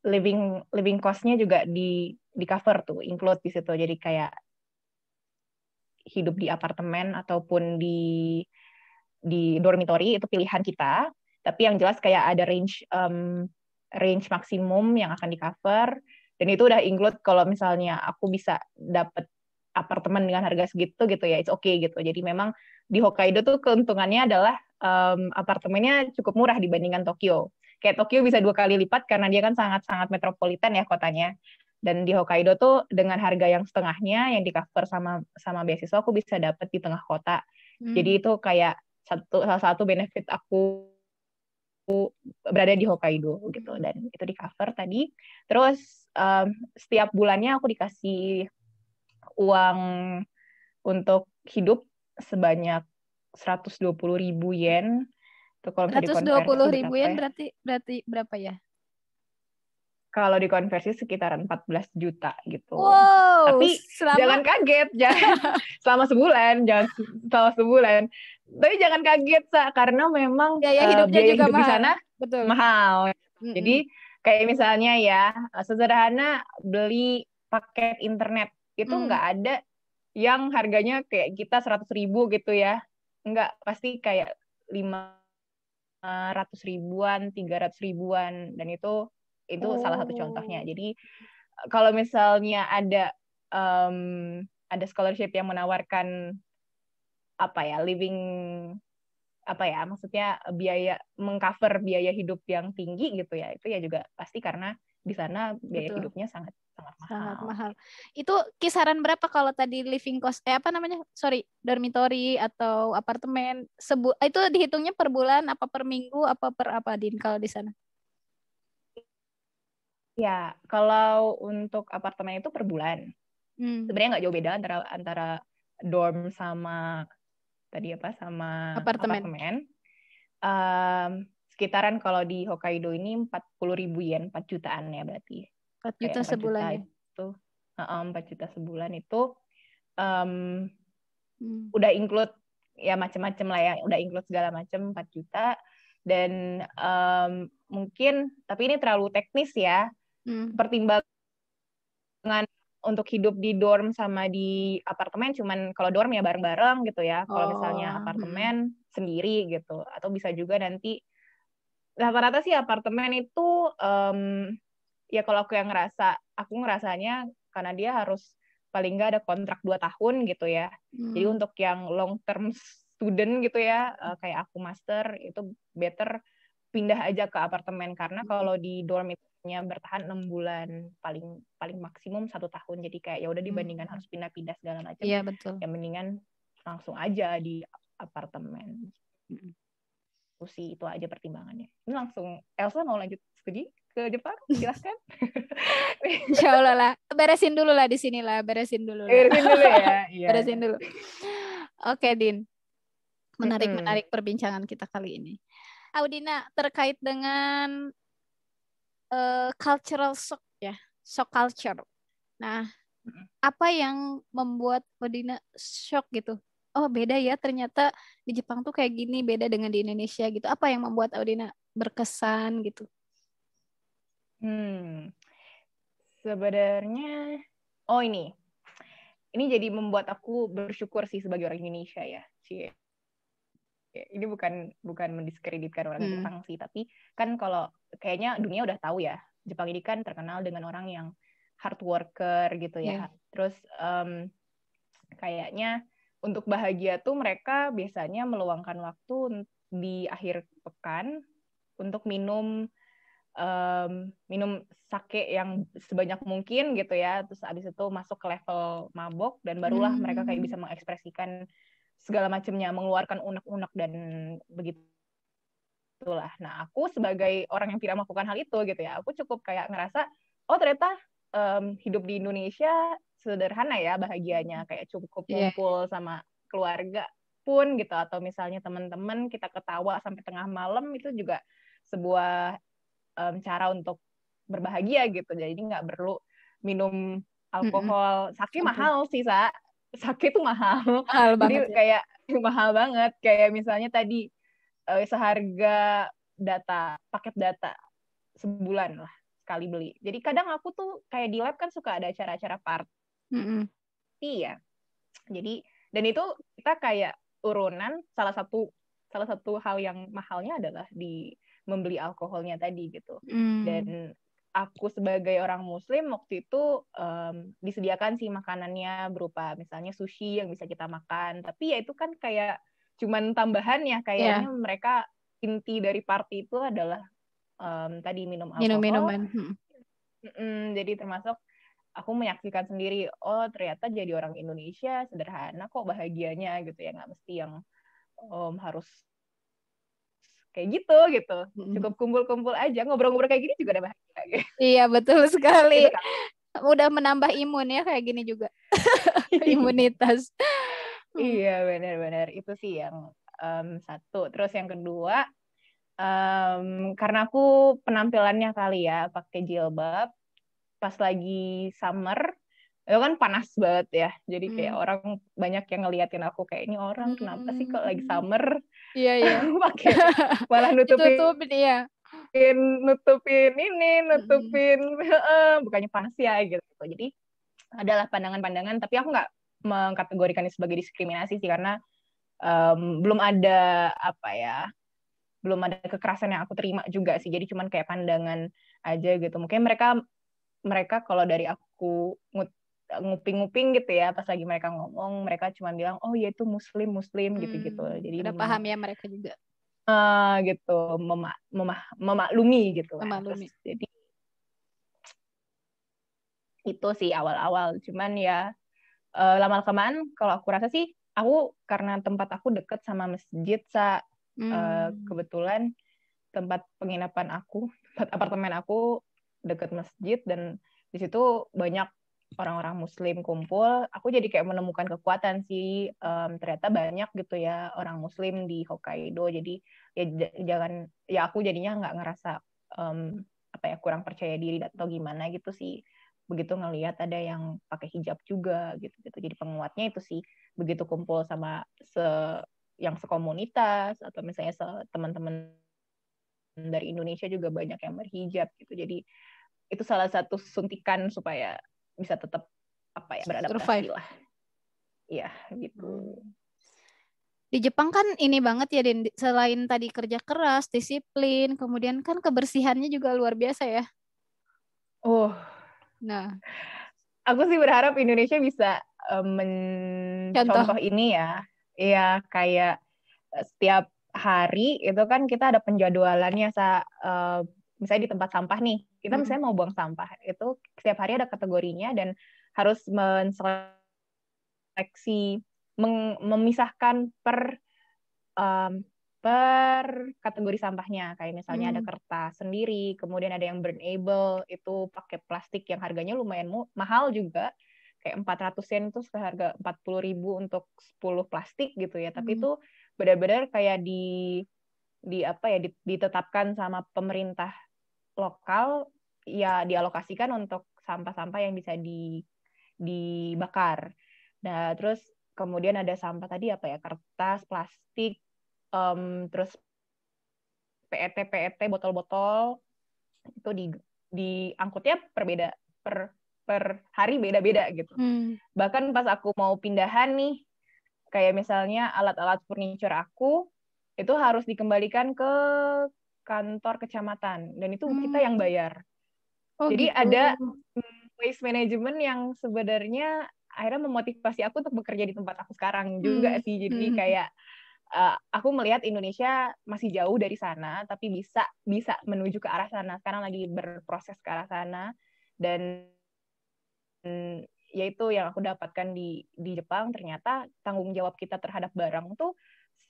living cost-nya juga di cover tuh, include di situ. Jadi kayak hidup di apartemen ataupun di dormitory itu pilihan kita. Tapi yang jelas kayak ada range maksimum yang akan di cover, dan itu udah include kalau misalnya aku bisa dapet apartemen dengan harga segitu gitu ya, it's okay gitu. Jadi memang di Hokkaido tuh keuntungannya adalah apartemennya cukup murah dibandingkan Tokyo. Kayak Tokyo bisa 2 kali lipat karena dia kan sangat-sangat metropolitan ya kotanya. Dan di Hokkaido tuh dengan harga yang setengahnya yang di cover sama beasiswa aku bisa dapet di tengah kota. Jadi itu kayak salah satu benefit aku berada di Hokkaido gitu, dan itu di cover tadi. Terus setiap bulannya aku dikasih uang untuk hidup sebanyak 120.000 yen. Itu kalau bisa 120 dikonversi ribu berapa yen ya? berarti berapa ya? Kalau dikonversi sekitaran 14 juta gitu. Wow, Tapi jangan kaget, selama sebulan, jangan selama sebulan. Tapi jangan kaget, karena memang biaya hidupnya biaya juga hidup di mahal. sana Betul. mahal. Mm-mm. Jadi kayak misalnya ya, sederhana beli paket internet itu nggak ada yang harganya kayak kita 100.000 gitu ya. Nggak, pasti kayak 500 ribuan, 300 ribuan, dan itu salah satu contohnya. Jadi kalau misalnya ada scholarship yang menawarkan apa ya, living apa ya, maksudnya mengcover biaya hidup yang tinggi gitu ya, itu ya juga pasti karena di sana biaya Betul. hidupnya sangat mahal. Sangat mahal. Itu kisaran berapa kalau tadi living cost dormitory atau apartemen itu dihitungnya per bulan apa per minggu apa per apa, Din, kalau di sana? Ya, kalau untuk apartemen itu per bulan. Sebenarnya nggak jauh beda antara dorm sama apartemen. Sekitaran kalau di Hokkaido ini 40.000 yen, 4 jutaan ya berarti. 4 juta sebulan ya? Itu 4 juta sebulan itu udah include ya macam-macam lah ya, udah include segala macam 4 juta. Dan mungkin, tapi ini terlalu teknis ya, pertimbangan untuk hidup di dorm sama di apartemen cuman kalau dorm ya bareng-bareng gitu ya. Kalau misalnya apartemen sendiri gitu, atau bisa juga nanti rata-rata sih apartemen itu ya kalau aku ngerasanya karena dia harus paling nggak ada kontrak 2 tahun gitu ya. Jadi untuk yang long term student gitu ya, kayak aku master, itu better pindah aja ke apartemen, karena kalau di dorm itu bertahan 6 bulan, paling maksimum 1 tahun. Jadi kayak ya udah, dibandingkan harus pindah-pindah segala macam, iya, betul. ya mendingan langsung aja di apartemen. Itu aja pertimbangannya. Ini langsung Elsa mau lanjut studi ke Jepang, silahkan. Insya Allah lah, beresin dulu lah di sini lah, beresin dulu lah. Beresin dulu ya. Iya. Beresin dulu. Oke, Din, menarik perbincangan kita kali ini. Audina, terkait dengan cultural shock ya, shock culture. Nah, apa yang membuat Audina shock gitu? Oh, beda ya, ternyata di Jepang tuh kayak gini, beda dengan di Indonesia gitu. Apa yang membuat Audina berkesan gitu? Sebenarnya, ini jadi membuat aku bersyukur sih sebagai orang Indonesia ya. Ini bukan mendiskreditkan orang Jepang sih, tapi kan kalau kayaknya dunia udah tahu ya, Jepang ini kan terkenal dengan orang yang hard worker gitu ya. Terus kayaknya untuk bahagia tuh mereka biasanya meluangkan waktu di akhir pekan untuk minum sake yang sebanyak mungkin gitu ya. Terus abis itu masuk ke level mabok, dan barulah mereka kayak bisa mengekspresikan segala macamnya, mengeluarkan unek-unek dan begitulah. Nah, aku sebagai orang yang tidak melakukan hal itu gitu ya, aku cukup kayak ngerasa, oh ternyata hidup di Indonesia sederhana ya bahagianya, kayak cukup ngumpul sama keluarga pun gitu, atau misalnya teman-teman kita ketawa sampai tengah malam, itu juga sebuah cara untuk berbahagia gitu. Jadi nggak perlu minum alkohol. Sake mahal sih, sake tuh mahal. Jadi kayak mahal banget. Kayak misalnya tadi seharga paket data sebulan lah. sekali beli. Jadi kadang aku tuh kayak di lab kan suka ada acara-acara party ya. Jadi dan itu kita kayak urunan salah satu hal yang mahalnya adalah di membeli alkoholnya tadi gitu. Dan aku sebagai orang Muslim waktu itu disediakan sih makanannya berupa misalnya sushi yang bisa kita makan. Tapi ya itu kan kayak cuman tambahan ya, kayaknya mereka inti dari party itu adalah tadi minum alkohol. Minuman. Jadi termasuk aku menyaksikan sendiri, oh ternyata jadi orang Indonesia sederhana kok bahagianya gitu ya, nggak mesti yang harus kayak gitu. Cukup kumpul-kumpul aja, ngobrol-ngobrol kayak gini juga udah bahagia. Gitu. Iya betul sekali. Gitu kan? Udah menambah imun ya kayak gini juga. Imunitas. Iya benar-benar itu sih yang satu. Terus yang kedua, karena aku penampilannya kali ya pakai jilbab, pas lagi summer itu kan panas banget ya, jadi kayak orang banyak yang ngeliatin aku kayak ini orang kenapa sih kok lagi summer pakai malah nutupin bukannya panas ya gitu. Jadi adalah pandangan-pandangan, tapi aku nggak mengkategorikan sebagai diskriminasi sih, karena belum ada kekerasan yang aku terima juga sih, jadi cuman kayak pandangan aja gitu. Mungkin mereka kalau dari aku nguping-nguping gitu ya, pas lagi mereka ngomong, mereka cuma bilang, oh ya itu muslim gitu-gitu. Jadi udah paham ya mereka juga. Gitu, memaklumi gitu lah. Memaklumi. Terus, jadi itu sih awal-awal. Cuman ya lama-kelamaan kalau aku rasa sih, aku karena tempat aku deket sama masjid, kebetulan tempat penginapan aku, tempat apartemen aku deket masjid, dan di situ banyak orang-orang Muslim kumpul. Aku jadi kayak menemukan kekuatan sih, ternyata banyak gitu ya orang Muslim di Hokkaido. Jadi ya aku jadinya nggak ngerasa kurang percaya diri atau gimana gitu sih. Begitu ngelihat ada yang pakai hijab juga gitu. Jadi penguatnya itu sih, begitu kumpul sama yang sekomunitas atau misalnya teman-teman dari Indonesia juga banyak yang berhijab gitu. Jadi itu salah satu suntikan supaya bisa tetap beradaptasi lah. Iya, gitu. Di Jepang kan ini banget ya, Din. Selain tadi kerja keras, disiplin, kemudian kan kebersihannya juga luar biasa ya. Nah, aku sih berharap Indonesia bisa mencontoh ini ya. Iya, kayak setiap hari itu kan kita ada penjadwalannya, misalnya di tempat sampah nih, kita misalnya mau buang sampah, itu setiap hari ada kategorinya dan harus menseleksi, memisahkan per kategori sampahnya. Kayak misalnya ada kertas sendiri, kemudian ada yang burnable, itu pakai plastik yang harganya lumayan mahal juga, kayak 400 yen itu seharga 40.000 untuk 10 plastik gitu ya. Tapi itu benar-benar kayak ditetapkan sama pemerintah lokal, ya dialokasikan untuk sampah-sampah yang bisa dibakar. Nah, terus kemudian ada sampah tadi kertas, plastik, terus PET botol-botol, itu diangkutnya per hari beda-beda gitu. Bahkan pas aku mau pindahan nih, kayak misalnya alat-alat furniture aku itu harus dikembalikan ke kantor kecamatan, dan itu kita yang bayar. Jadi gitu. ada waste management yang sebenarnya akhirnya memotivasi aku untuk bekerja di tempat aku sekarang juga sih. Jadi kayak aku melihat Indonesia masih jauh dari sana, tapi bisa menuju ke arah sana. Sekarang lagi berproses ke arah sana, dan yaitu yang aku dapatkan di Jepang, ternyata tanggung jawab kita terhadap barang tuh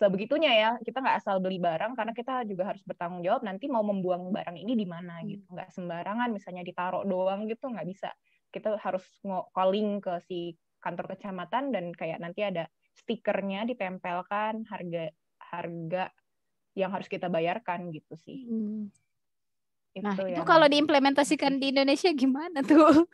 sebegitunya ya. Kita nggak asal beli barang, karena kita juga harus bertanggung jawab nanti mau membuang barang ini di mana gitu. Nggak sembarangan misalnya ditaruh doang gitu, nggak bisa. Kita harus calling ke si kantor kecamatan, dan kayak nanti ada stikernya ditempelkan harga yang harus kita bayarkan gitu sih. Nah, itu kalau diimplementasikan di Indonesia gimana tuh?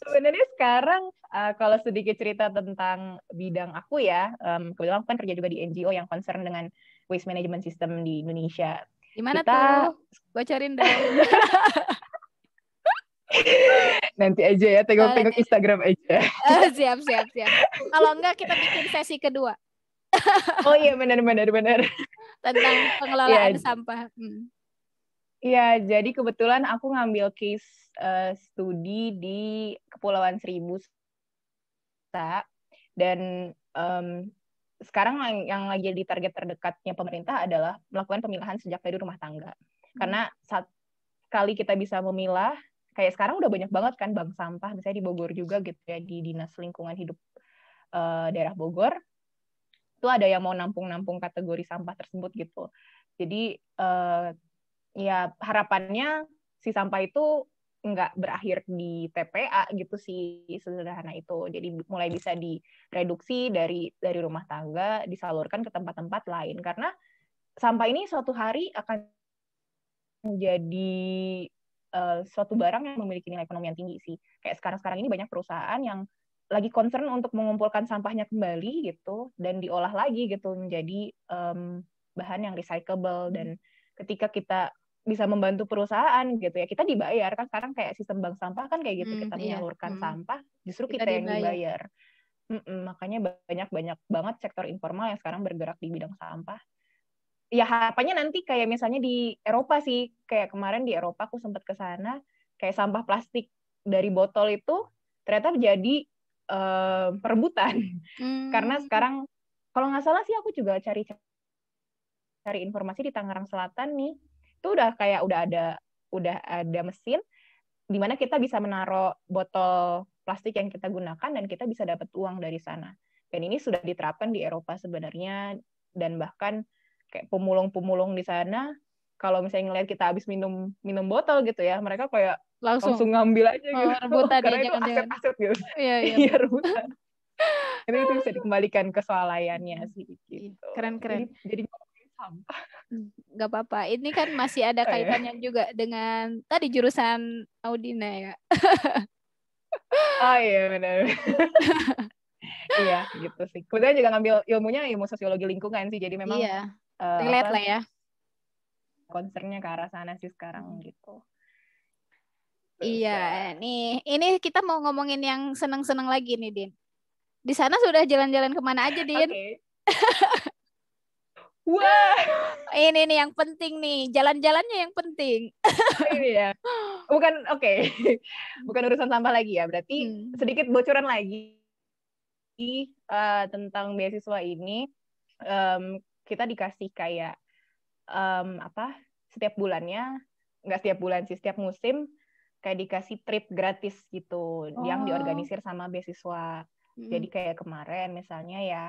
Sebenarnya sekarang kalau sedikit cerita tentang bidang aku ya, kebetulan aku kan kerja juga di NGO yang concern dengan waste management system di Indonesia. Gimana Kita tuh? Bocorin dong. nanti aja ya, tengok-tengok Nanti. Instagram aja. Siap. Kalau enggak kita bikin sesi kedua Oh iya, benar. tentang pengelolaan Iya, sampah. iya, jadi kebetulan aku ngambil case studi di Kepulauan Seribu, dan sekarang yang lagi di target terdekatnya pemerintah adalah melakukan pemilahan sejak dari rumah tangga. Karena saat kali kita bisa memilah, kayak sekarang udah banyak banget kan bank sampah, misalnya di Bogor juga gitu ya, di Dinas Lingkungan Hidup daerah Bogor, itu ada yang mau nampung kategori sampah tersebut gitu. Jadi ya harapannya si sampah itu nggak berakhir di TPA gitu sih, sederhana itu. Jadi mulai bisa direduksi dari rumah tangga, disalurkan ke tempat-tempat lain. Karena sampah ini suatu hari akan menjadi suatu barang yang memiliki nilai ekonomi yang tinggi sih. Kayak sekarang ini banyak perusahaan yang lagi concern untuk mengumpulkan sampahnya kembali gitu dan diolah lagi gitu menjadi bahan yang recyclable. Dan ketika kita bisa membantu perusahaan gitu ya, kita dibayar kan. Sekarang kayak sistem bank sampah kan kayak gitu, kita Iya. menyalurkan sampah, justru Kita kita yang dibayar. dibayar. Makanya banyak banget sektor informal yang sekarang bergerak di bidang sampah. Ya harapannya nanti kayak misalnya di Eropa sih, kayak kemarin di Eropa aku sempat ke sana, kayak sampah plastik dari botol itu ternyata menjadi perebutan. Karena sekarang kalau nggak salah sih, aku juga cari informasi di Tangerang Selatan nih, itu udah ada mesin di mana kita bisa menaruh botol plastik yang kita gunakan dan kita bisa dapat uang dari sana. Dan ini sudah diterapkan di Eropa sebenarnya, dan bahkan kayak pemulung-pemulung di sana, kalau misalnya ngelihat kita habis minum botol gitu ya, mereka kayak langsung ngambil aja gitu. Rebutan ya, Karena itu jangan-jangan. aset-aset gitu. Iya. Iya, rebutan. Itu bisa dikembalikan ke swalayannya sih gitu. Keren. Jadi ngomongin sampah. Nggak apa-apa. Ini kan masih ada Oh, ya. kaitannya juga dengan tadi jurusan Audina ya. Oh iya, benar. Iya, gitu sih. Kebetulan juga ngambil ilmu sosiologi lingkungan sih. Jadi memang Iya. Relate lah ya. concernnya ke arah sana sih sekarang gitu. Iya, Terus, ini kita mau ngomongin yang seneng-seneng lagi nih, Din. Di sana sudah jalan-jalan kemana aja, Din? Oke. Wah, Ini nih yang penting nih, jalan-jalannya yang penting. ini ya. Bukan, oke. Bukan urusan sampah lagi ya. Berarti sedikit bocoran lagi tentang beasiswa ini. Kita dikasih kayak setiap bulannya, nggak setiap bulan sih, setiap musim kayak dikasih trip gratis gitu yang diorganisir sama beasiswa. Jadi kayak kemarin misalnya ya,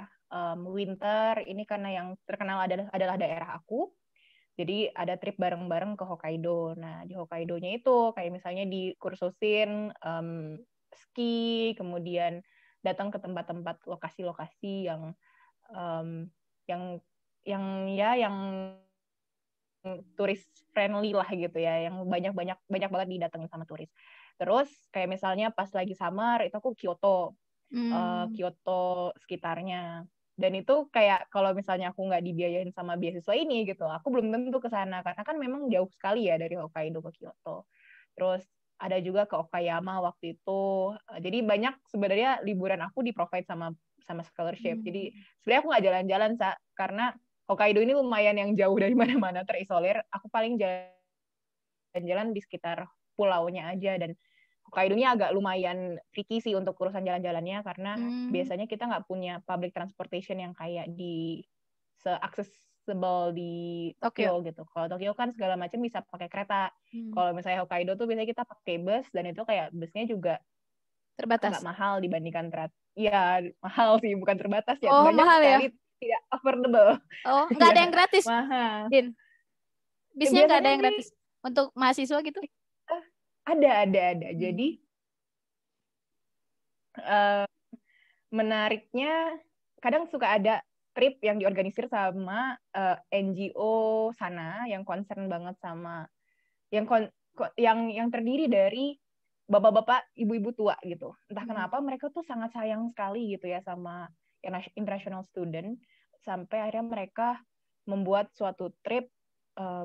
winter ini karena yang terkenal adalah daerah aku. Jadi ada trip bareng-bareng ke Hokkaido. Nah, di Hokkaidonya itu kayak misalnya dikursusin ski, kemudian datang ke tempat-tempat lokasi-lokasi yang yang yang turis friendly lah gitu ya, yang banyak banget didatengin sama turis. Terus kayak misalnya pas lagi summer itu aku Kyoto sekitarnya. Dan itu kayak kalau misalnya aku nggak dibiayain sama beasiswa ini gitu, aku belum tentu ke sana karena kan memang jauh sekali ya dari Hokkaido ke Kyoto. Terus ada juga ke Okayama waktu itu. Jadi banyak sebenarnya liburan aku di-provide sama scholarship. Jadi sebenarnya aku nggak jalan-jalan karena Hokkaido ini lumayan yang jauh dari mana-mana, terisolir. Aku paling jalan-jalan di sekitar pulaunya aja, dan Hokkaido ini agak lumayan tricky sih untuk urusan jalan-jalannya karena biasanya kita nggak punya public transportation yang kayak di se-accessible di Tokyo gitu. Kalau Tokyo kan segala macam bisa pakai kereta. Kalau misalnya Hokkaido tuh biasanya kita pakai bus, dan itu kayak busnya juga terbatas. Agak mahal dibandingkan Iya, mahal sih, bukan terbatas ya. Oh, Banyak mahal sekali ya? tidak affordable. Oh, nggak ada yang gratis, mahal. Din? Bisnya nggak ada yang gratis untuk mahasiswa gitu? Ada. Jadi menariknya kadang suka ada trip yang diorganisir sama NGO sana yang concern banget sama yang terdiri dari bapak-bapak, ibu-ibu tua gitu. Entah kenapa mereka tuh sangat sayang sekali gitu ya sama international student, sampai akhirnya mereka membuat suatu trip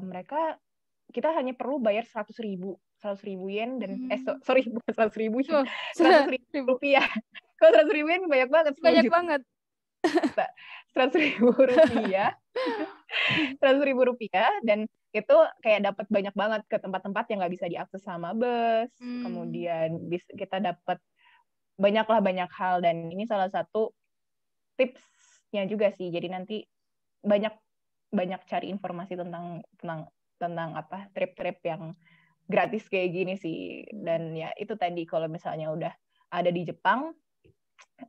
mereka kita hanya perlu bayar 100.000 yen dan sorry bukan 100.000 Oh, 100.000 rupiah. Kalau 100.000 yen banyak banget, 10 banyak juta. banget. 100.000 rupiah. 100.000 rupiah dan itu kayak dapat banyak banget ke tempat-tempat yang nggak bisa diakses sama bus. Kemudian kita dapat banyak hal dan ini salah satu tipsnya juga sih. Jadi nanti banyak cari informasi tentang apa trip-trip yang gratis kayak gini sih. Dan ya itu tadi kalau misalnya udah ada di Jepang,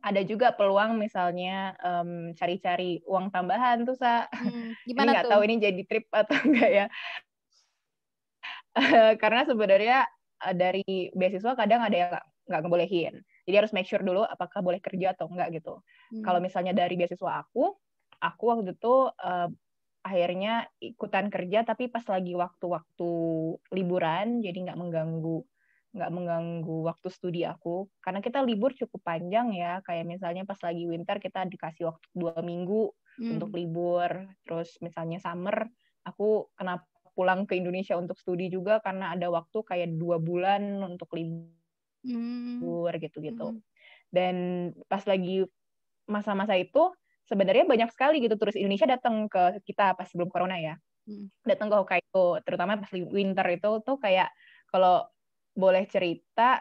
ada juga peluang misalnya cari-cari uang tambahan tuh ini Gimana nggak tuh? tahu ini jadi trip atau enggak ya. Karena sebenarnya dari beasiswa kadang ada yang nggak ngebolehin. Jadi harus make sure dulu apakah boleh kerja atau enggak gitu. Kalau misalnya dari beasiswa aku waktu itu akhirnya ikutan kerja tapi pas lagi waktu-waktu liburan, jadi nggak mengganggu waktu studi aku. Karena kita libur cukup panjang ya, kayak misalnya pas lagi winter kita dikasih waktu 2 minggu untuk libur. Terus misalnya summer, aku kenapa pulang ke Indonesia untuk studi juga karena ada waktu kayak 2 bulan untuk libur gitu-gitu. Dan pas lagi masa-masa itu sebenarnya banyak sekali gitu turis Indonesia datang ke kita pas sebelum corona ya. Datang ke Hokkaido, terutama pas winter itu tuh kayak kalau boleh cerita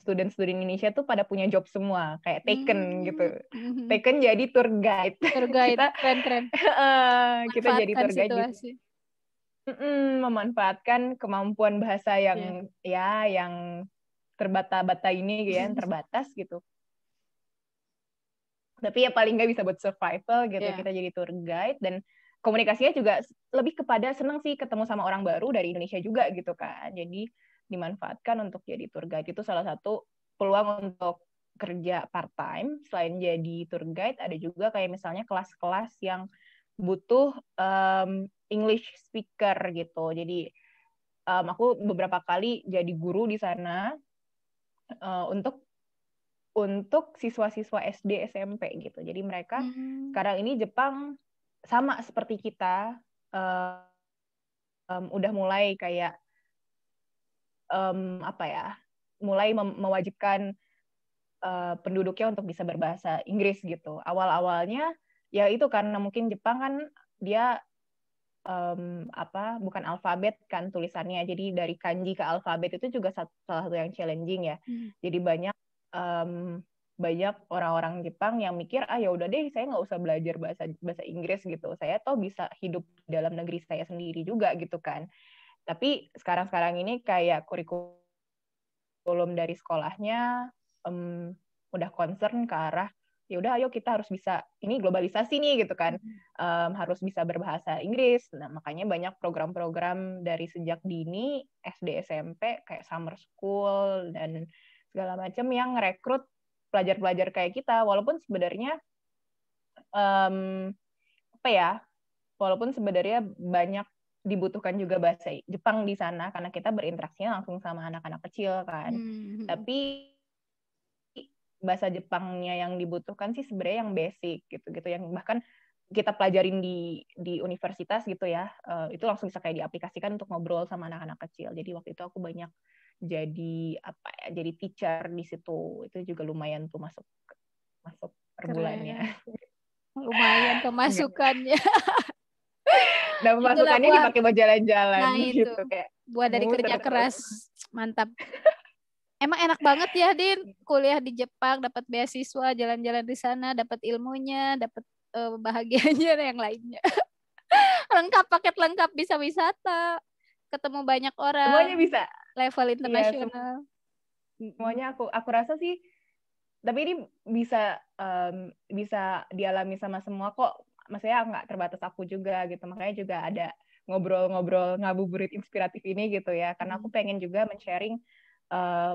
student-student Indonesia tuh pada punya job semua, kayak taken gitu. Taken jadi tour guide. Tour guide, keren-keren. Kita jadi tour guide situasi. Memanfaatkan kemampuan bahasa yang yang terbata-bata ini yang terbatas gitu. Tapi ya paling nggak bisa buat survival gitu. Kita jadi tour guide dan komunikasinya juga lebih kepada senang sih ketemu sama orang baru dari Indonesia juga gitu kan. Jadi dimanfaatkan untuk jadi tour guide itu salah satu peluang untuk kerja part time. Selain jadi tour guide ada juga kayak misalnya kelas-kelas yang butuh English speaker gitu. Jadi aku beberapa kali jadi guru di sana untuk siswa-siswa SD SMP gitu. Jadi mereka sekarang ini Jepang sama seperti kita udah mulai kayak mulai mewajibkan penduduknya untuk bisa berbahasa Inggris gitu. Awal-awalnya ya itu karena mungkin Jepang kan dia bukan alfabet kan tulisannya, jadi dari kanji ke alfabet itu juga salah satu yang challenging ya. Jadi banyak orang-orang Jepang yang mikir ya udah deh saya nggak usah belajar bahasa Inggris gitu, saya toh bisa hidup di dalam negeri saya sendiri juga gitu kan. Tapi sekarang ini kayak kurikulum dari sekolahnya udah concern ke arah ya udah ayo kita harus bisa, ini globalisasi nih gitu kan, harus bisa berbahasa Inggris. Nah makanya banyak program-program dari sejak dini SD SMP kayak summer school dan segala macam yang ngerekrut pelajar-pelajar kayak kita, walaupun sebenarnya walaupun sebenarnya banyak dibutuhkan juga bahasa Jepang di sana karena kita berinteraksinya langsung sama anak-anak kecil kan. Tapi bahasa Jepangnya yang dibutuhkan sih sebenarnya yang basic gitu-gitu, yang bahkan kita pelajarin di universitas gitu ya, itu langsung bisa kayak diaplikasikan untuk ngobrol sama anak-anak kecil. Jadi waktu itu aku banyak jadi teacher di situ. Itu juga lumayan tuh masuk per bulannya. Lumayan pemasukannya. Nah, pemasukannya dipakai buat jalan-jalan gitu kayak buat dari kerja keras. Mantap. Emang enak banget ya, Din, kuliah di Jepang, dapat beasiswa, jalan-jalan di sana, dapat ilmunya, dapat bahagianya dan yang lainnya. Lengkap, paket lengkap, bisa wisata, ketemu banyak orang. Semuanya bisa. Level internasional. Semuanya aku rasa sih, tapi ini bisa dialami sama semua kok. Maksudnya nggak terbatas aku juga gitu. Makanya juga ada ngobrol-ngobrol ngabuburit inspiratif ini gitu ya. Karena aku pengen juga men-sharing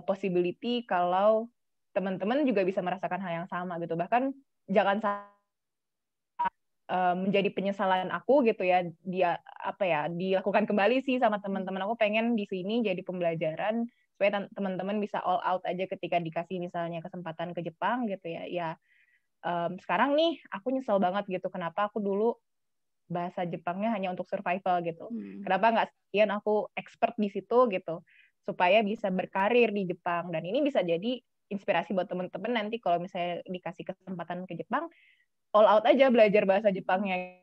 possibility kalau teman-teman juga bisa merasakan hal yang sama gitu. Bahkan jangan menjadi penyesalan aku gitu ya, dilakukan kembali sih sama teman-teman. Aku pengen di sini jadi pembelajaran supaya teman-teman bisa all out aja ketika dikasih misalnya kesempatan ke Jepang gitu ya. Sekarang nih aku nyesel banget gitu kenapa aku dulu bahasa Jepangnya hanya untuk survival gitu. Kenapa nggak sekalian aku expert di situ gitu, supaya bisa berkarir di Jepang. Dan ini bisa jadi inspirasi buat teman-teman nanti kalau misalnya dikasih kesempatan ke Jepang, all out aja belajar bahasa Jepangnya.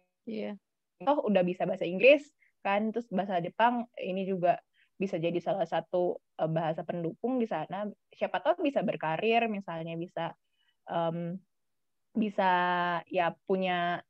Toh udah bisa bahasa Inggris kan, terus bahasa Jepang ini juga bisa jadi salah satu bahasa pendukung di sana. Siapa tahu bisa berkarir, misalnya bisa ya punya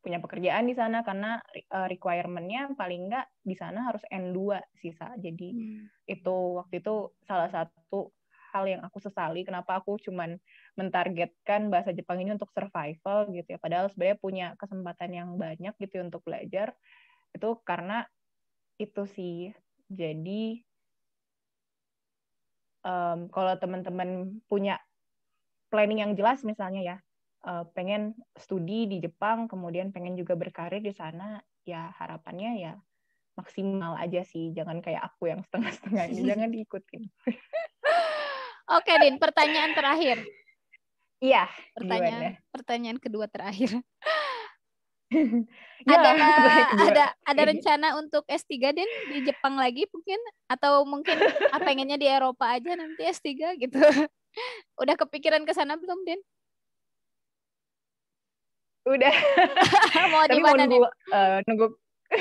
pekerjaan di sana, karena requirement-nya paling nggak di sana harus N2 sisa. Jadi itu waktu itu salah satu hal yang aku sesali, kenapa aku cuman mentargetkan bahasa Jepang ini untuk survival gitu ya. Padahal sebenarnya punya kesempatan yang banyak gitu untuk belajar. Itu karena itu sih. Jadi kalau teman-teman punya planning yang jelas misalnya ya, pengen studi di Jepang, kemudian pengen juga berkarir di sana, ya harapannya ya maksimal aja sih. Jangan kayak aku yang setengah-setengah ini, jangan diikutin. Oke, Din, pertanyaan terakhir. Iya, pertanyaan kedua terakhir. Ya, ada rencana untuk S3 Din di Jepang lagi mungkin, atau mungkin pengennya di Eropa aja nanti S3 gitu. Udah kepikiran ke sana belum, Din? Udah. Mau di mana nih?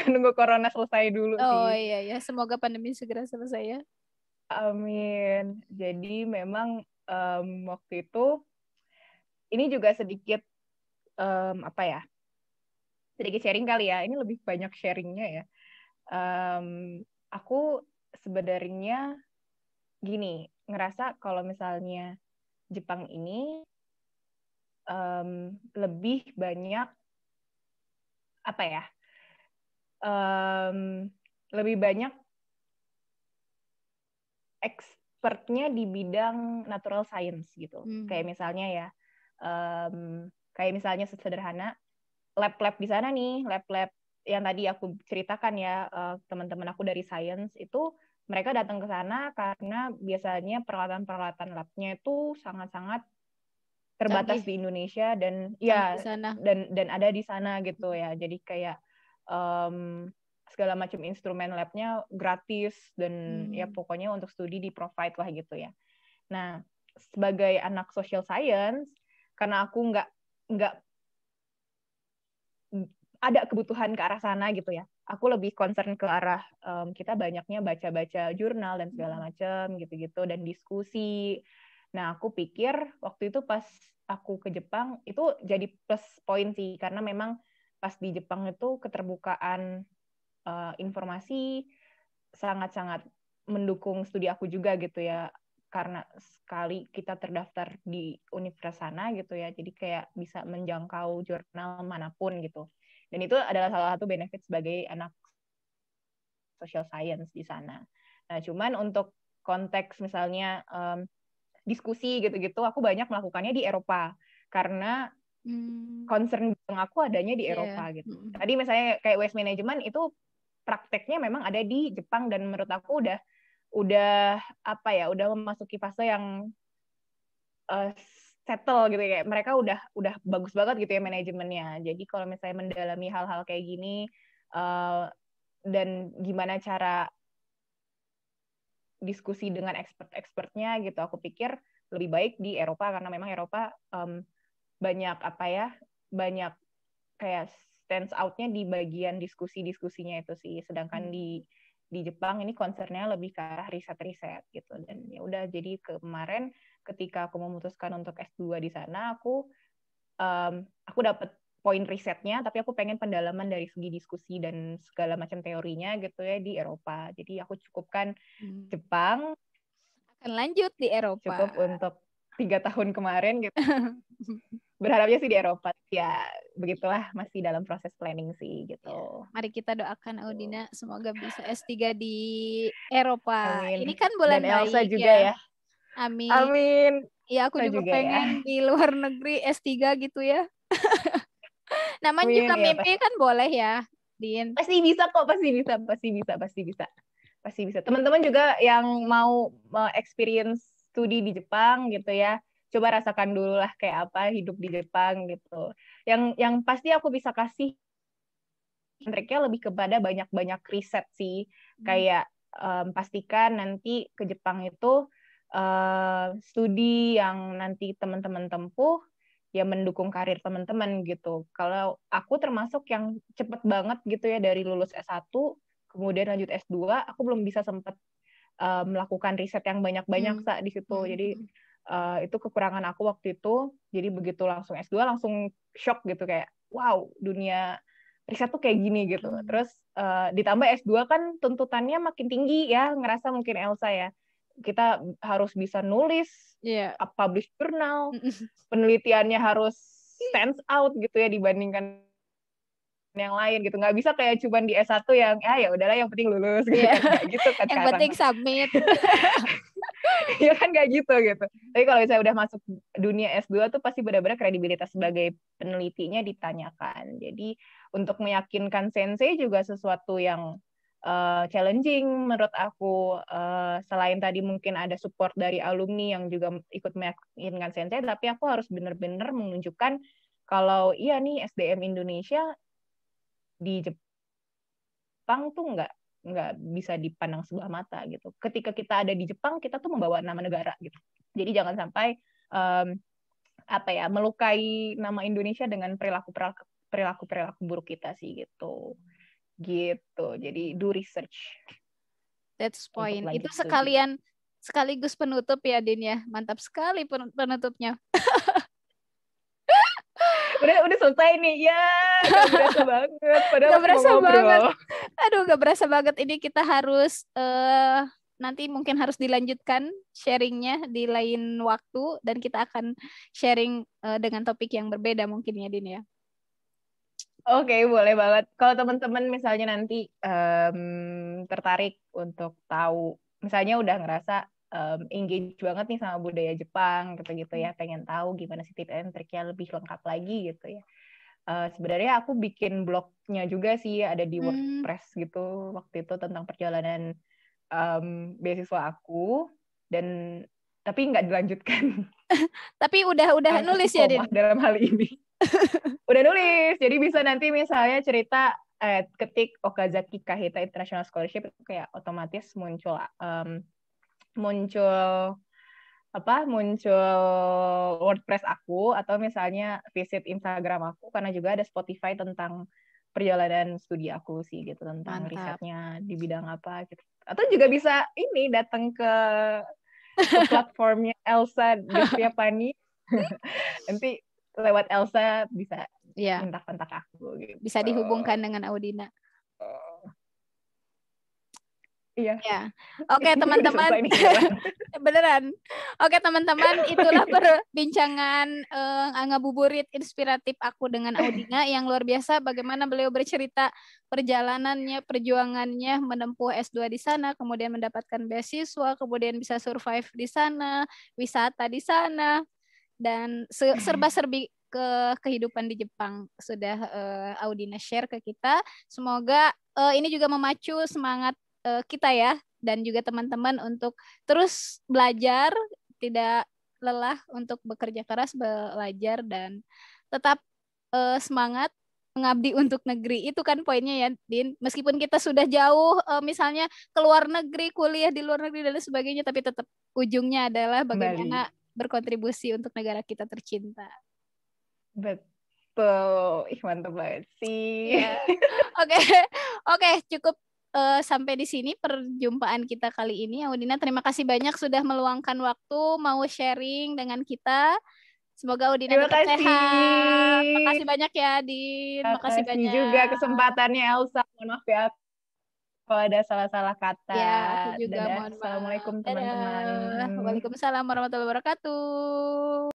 Nunggu corona selesai dulu sih. Oh iya, semoga pandemi segera selesai ya. Amin. Jadi memang waktu itu ini juga sedikit sedikit sharing kali ya. Ini lebih banyak sharingnya ya. Aku sebenarnya gini, ngerasa kalau misalnya Jepang ini lebih banyak lebih banyak expertnya di bidang natural science gitu. Kayak misalnya ya, kayak misalnya sederhana lab-lab di sana nih, lab-lab yang tadi aku ceritakan ya, teman-teman aku dari science itu mereka datang ke sana karena biasanya peralatan-peralatan labnya itu sangat-sangat terbatas di Indonesia dan ya dan ada di sana gitu ya. Jadi kayak segala macam instrumen labnya gratis dan ya pokoknya untuk studi di provide lah gitu ya. Nah, sebagai anak social science, karena aku nggak ada kebutuhan ke arah sana gitu ya. Aku lebih concern ke arah kita banyaknya baca-baca jurnal dan segala macam gitu-gitu dan diskusi. Nah, aku pikir waktu itu pas aku ke Jepang itu jadi plus point sih, karena memang pas di Jepang itu keterbukaan informasi sangat-sangat mendukung studi aku juga gitu ya, karena sekali kita terdaftar di universitas sana gitu ya, jadi kayak bisa menjangkau jurnal manapun gitu. Dan itu adalah salah satu benefit sebagai anak social science di sana. Nah, cuman untuk konteks misalnya diskusi gitu-gitu, aku banyak melakukannya di Eropa karena concern aku adanya di Eropa gitu. Tadi misalnya kayak waste management itu prakteknya memang ada di Jepang dan menurut aku udah memasuki fase yang settle gitu, kayak mereka udah bagus banget gitu ya manajemennya. Jadi kalau misalnya mendalami hal-hal kayak gini dan gimana cara diskusi dengan expert-expertnya gitu, aku pikir lebih baik di Eropa karena memang Eropa banyak kayak stands out-nya di bagian diskusinya itu sih. Sedangkan di Jepang ini concern-nya lebih ke arah riset-riset gitu. Dan ya udah, jadi kemarin ketika aku memutuskan untuk S2 di sana, aku dapat poin risetnya, tapi aku pengen pendalaman dari segi diskusi dan segala macam teorinya gitu ya di Eropa. Jadi aku cukupkan Jepang. Akan lanjut di Eropa. Cukup untuk 3 tahun kemarin gitu. Berharapnya sih di Eropa. Ya, begitulah, masih dalam proses planning sih gitu. Ya, mari kita doakan Audina semoga bisa S3 di Eropa. Amin. Ini kan bulan Dan Elsa baik juga ya. Amin. Amin. Ya, aku juga pengen di luar negeri S3 gitu ya. Namanya juga mimpi kan boleh ya, Din. Pasti bisa kok, pasti bisa. Teman-teman juga yang mau experience studi di Jepang gitu ya, coba rasakan dulu lah kayak apa hidup di Jepang gitu. Yang pasti aku bisa kasih triknya lebih kepada banyak-banyak riset sih. Kayak pastikan nanti ke Jepang itu studi yang nanti teman-teman tempuh ya mendukung karir teman-teman gitu. Kalau aku termasuk yang cepet banget gitu ya dari lulus S1 kemudian lanjut S2, aku belum bisa sempat melakukan riset yang banyak-banyak di situ. Jadi itu kekurangan aku waktu itu. Jadi begitu langsung S2 langsung shock gitu kayak wow, dunia riset tuh kayak gini gitu. Terus ditambah S2 kan tuntutannya makin tinggi ya, ngerasa mungkin Elsa ya. Kita harus bisa nulis, publish jurnal, penelitiannya harus stands out gitu ya dibandingkan yang lain gitu. Nggak bisa kayak cuman di S1 yang ya udahlah yang penting lulus gitu kan. Nggak gitu kan yang penting submit. Ya kan kayak gitu. Tapi kalau misalnya udah masuk dunia S2 tuh pasti benar-benar kredibilitas sebagai penelitinya ditanyakan. Jadi untuk meyakinkan sensei juga sesuatu yang challenging menurut aku. Selain tadi mungkin ada support dari alumni yang juga ikut meyakinkan sensei, tapi aku harus benar-benar menunjukkan kalau iya nih SDM Indonesia di Jepang tuh nggak bisa dipandang sebelah mata gitu. Ketika kita ada di Jepang, kita tuh membawa nama negara gitu. Jadi jangan sampai melukai nama Indonesia dengan perilaku buruk kita sih gitu. Jadi do research. That's point. Itu sekaligus penutup ya Din ya. Mantap sekali penutupnya. udah selesai nih ya, gak berasa banget padahal gak berasa mau ngobrol. Banget. Aduh gak berasa banget, ini kita harus nanti mungkin harus dilanjutkan sharingnya di lain waktu dan kita akan sharing dengan topik yang berbeda mungkin ya Din ya. Oke, boleh banget. Kalau teman-teman misalnya nanti tertarik untuk tahu, misalnya udah ngerasa engage banget nih sama budaya Jepang gitu ya, pengen tahu gimana sih tips and triknya lebih lengkap lagi gitu ya. Sebenarnya aku bikin blognya juga sih, ada di WordPress gitu waktu itu tentang perjalanan beasiswa aku, tapi nggak dilanjutkan. Tapi udah nulis ya Din? Dalam hal ini. Udah nulis, jadi bisa nanti misalnya cerita ketik Okazaki Kahita International Scholarship itu kayak otomatis muncul WordPress aku, atau misalnya visit Instagram aku karena juga ada Spotify tentang perjalanan studi aku sih gitu, tentang risetnya di bidang apa gitu. Atau juga bisa ini datang ke platformnya Elsa Deviapani. Nanti lewat Elsa bisa kontak aku gitu. Bisa dihubungkan dengan Audina. Iya. Ya. Oke teman-teman. Beneran. Oke teman-teman, itulah perbincangan ngabuburit inspiratif aku dengan Audina yang luar biasa, bagaimana beliau bercerita perjalanannya, perjuangannya menempuh S2 di sana, kemudian mendapatkan beasiswa, kemudian bisa survive di sana, wisata di sana, dan serba-serbi ke kehidupan di Jepang sudah Audina share ke kita. Semoga ini juga memacu semangat kita ya, dan juga teman-teman untuk terus belajar, tidak lelah untuk bekerja keras, belajar, dan tetap semangat mengabdi untuk negeri. Itu kan poinnya ya Din, meskipun kita sudah jauh misalnya ke luar negeri, kuliah di luar negeri dan sebagainya, tapi tetap ujungnya adalah bagaimana berkontribusi untuk negara kita tercinta. Betul, mantap banget sih. Yeah. Oke, cukup sampai di sini perjumpaan kita kali ini. Audina, terima kasih banyak sudah meluangkan waktu mau sharing dengan kita. Semoga Audina tetap sehat. Terima kasih banyak ya, Din. Terima kasih banyak juga kesempatannya, Elsa. Mohon maaf ya kalau ada salah-salah kata. Ya, aku juga mohon maaf. Assalamualaikum teman-teman. Waalaikumsalam warahmatullahi wabarakatuh.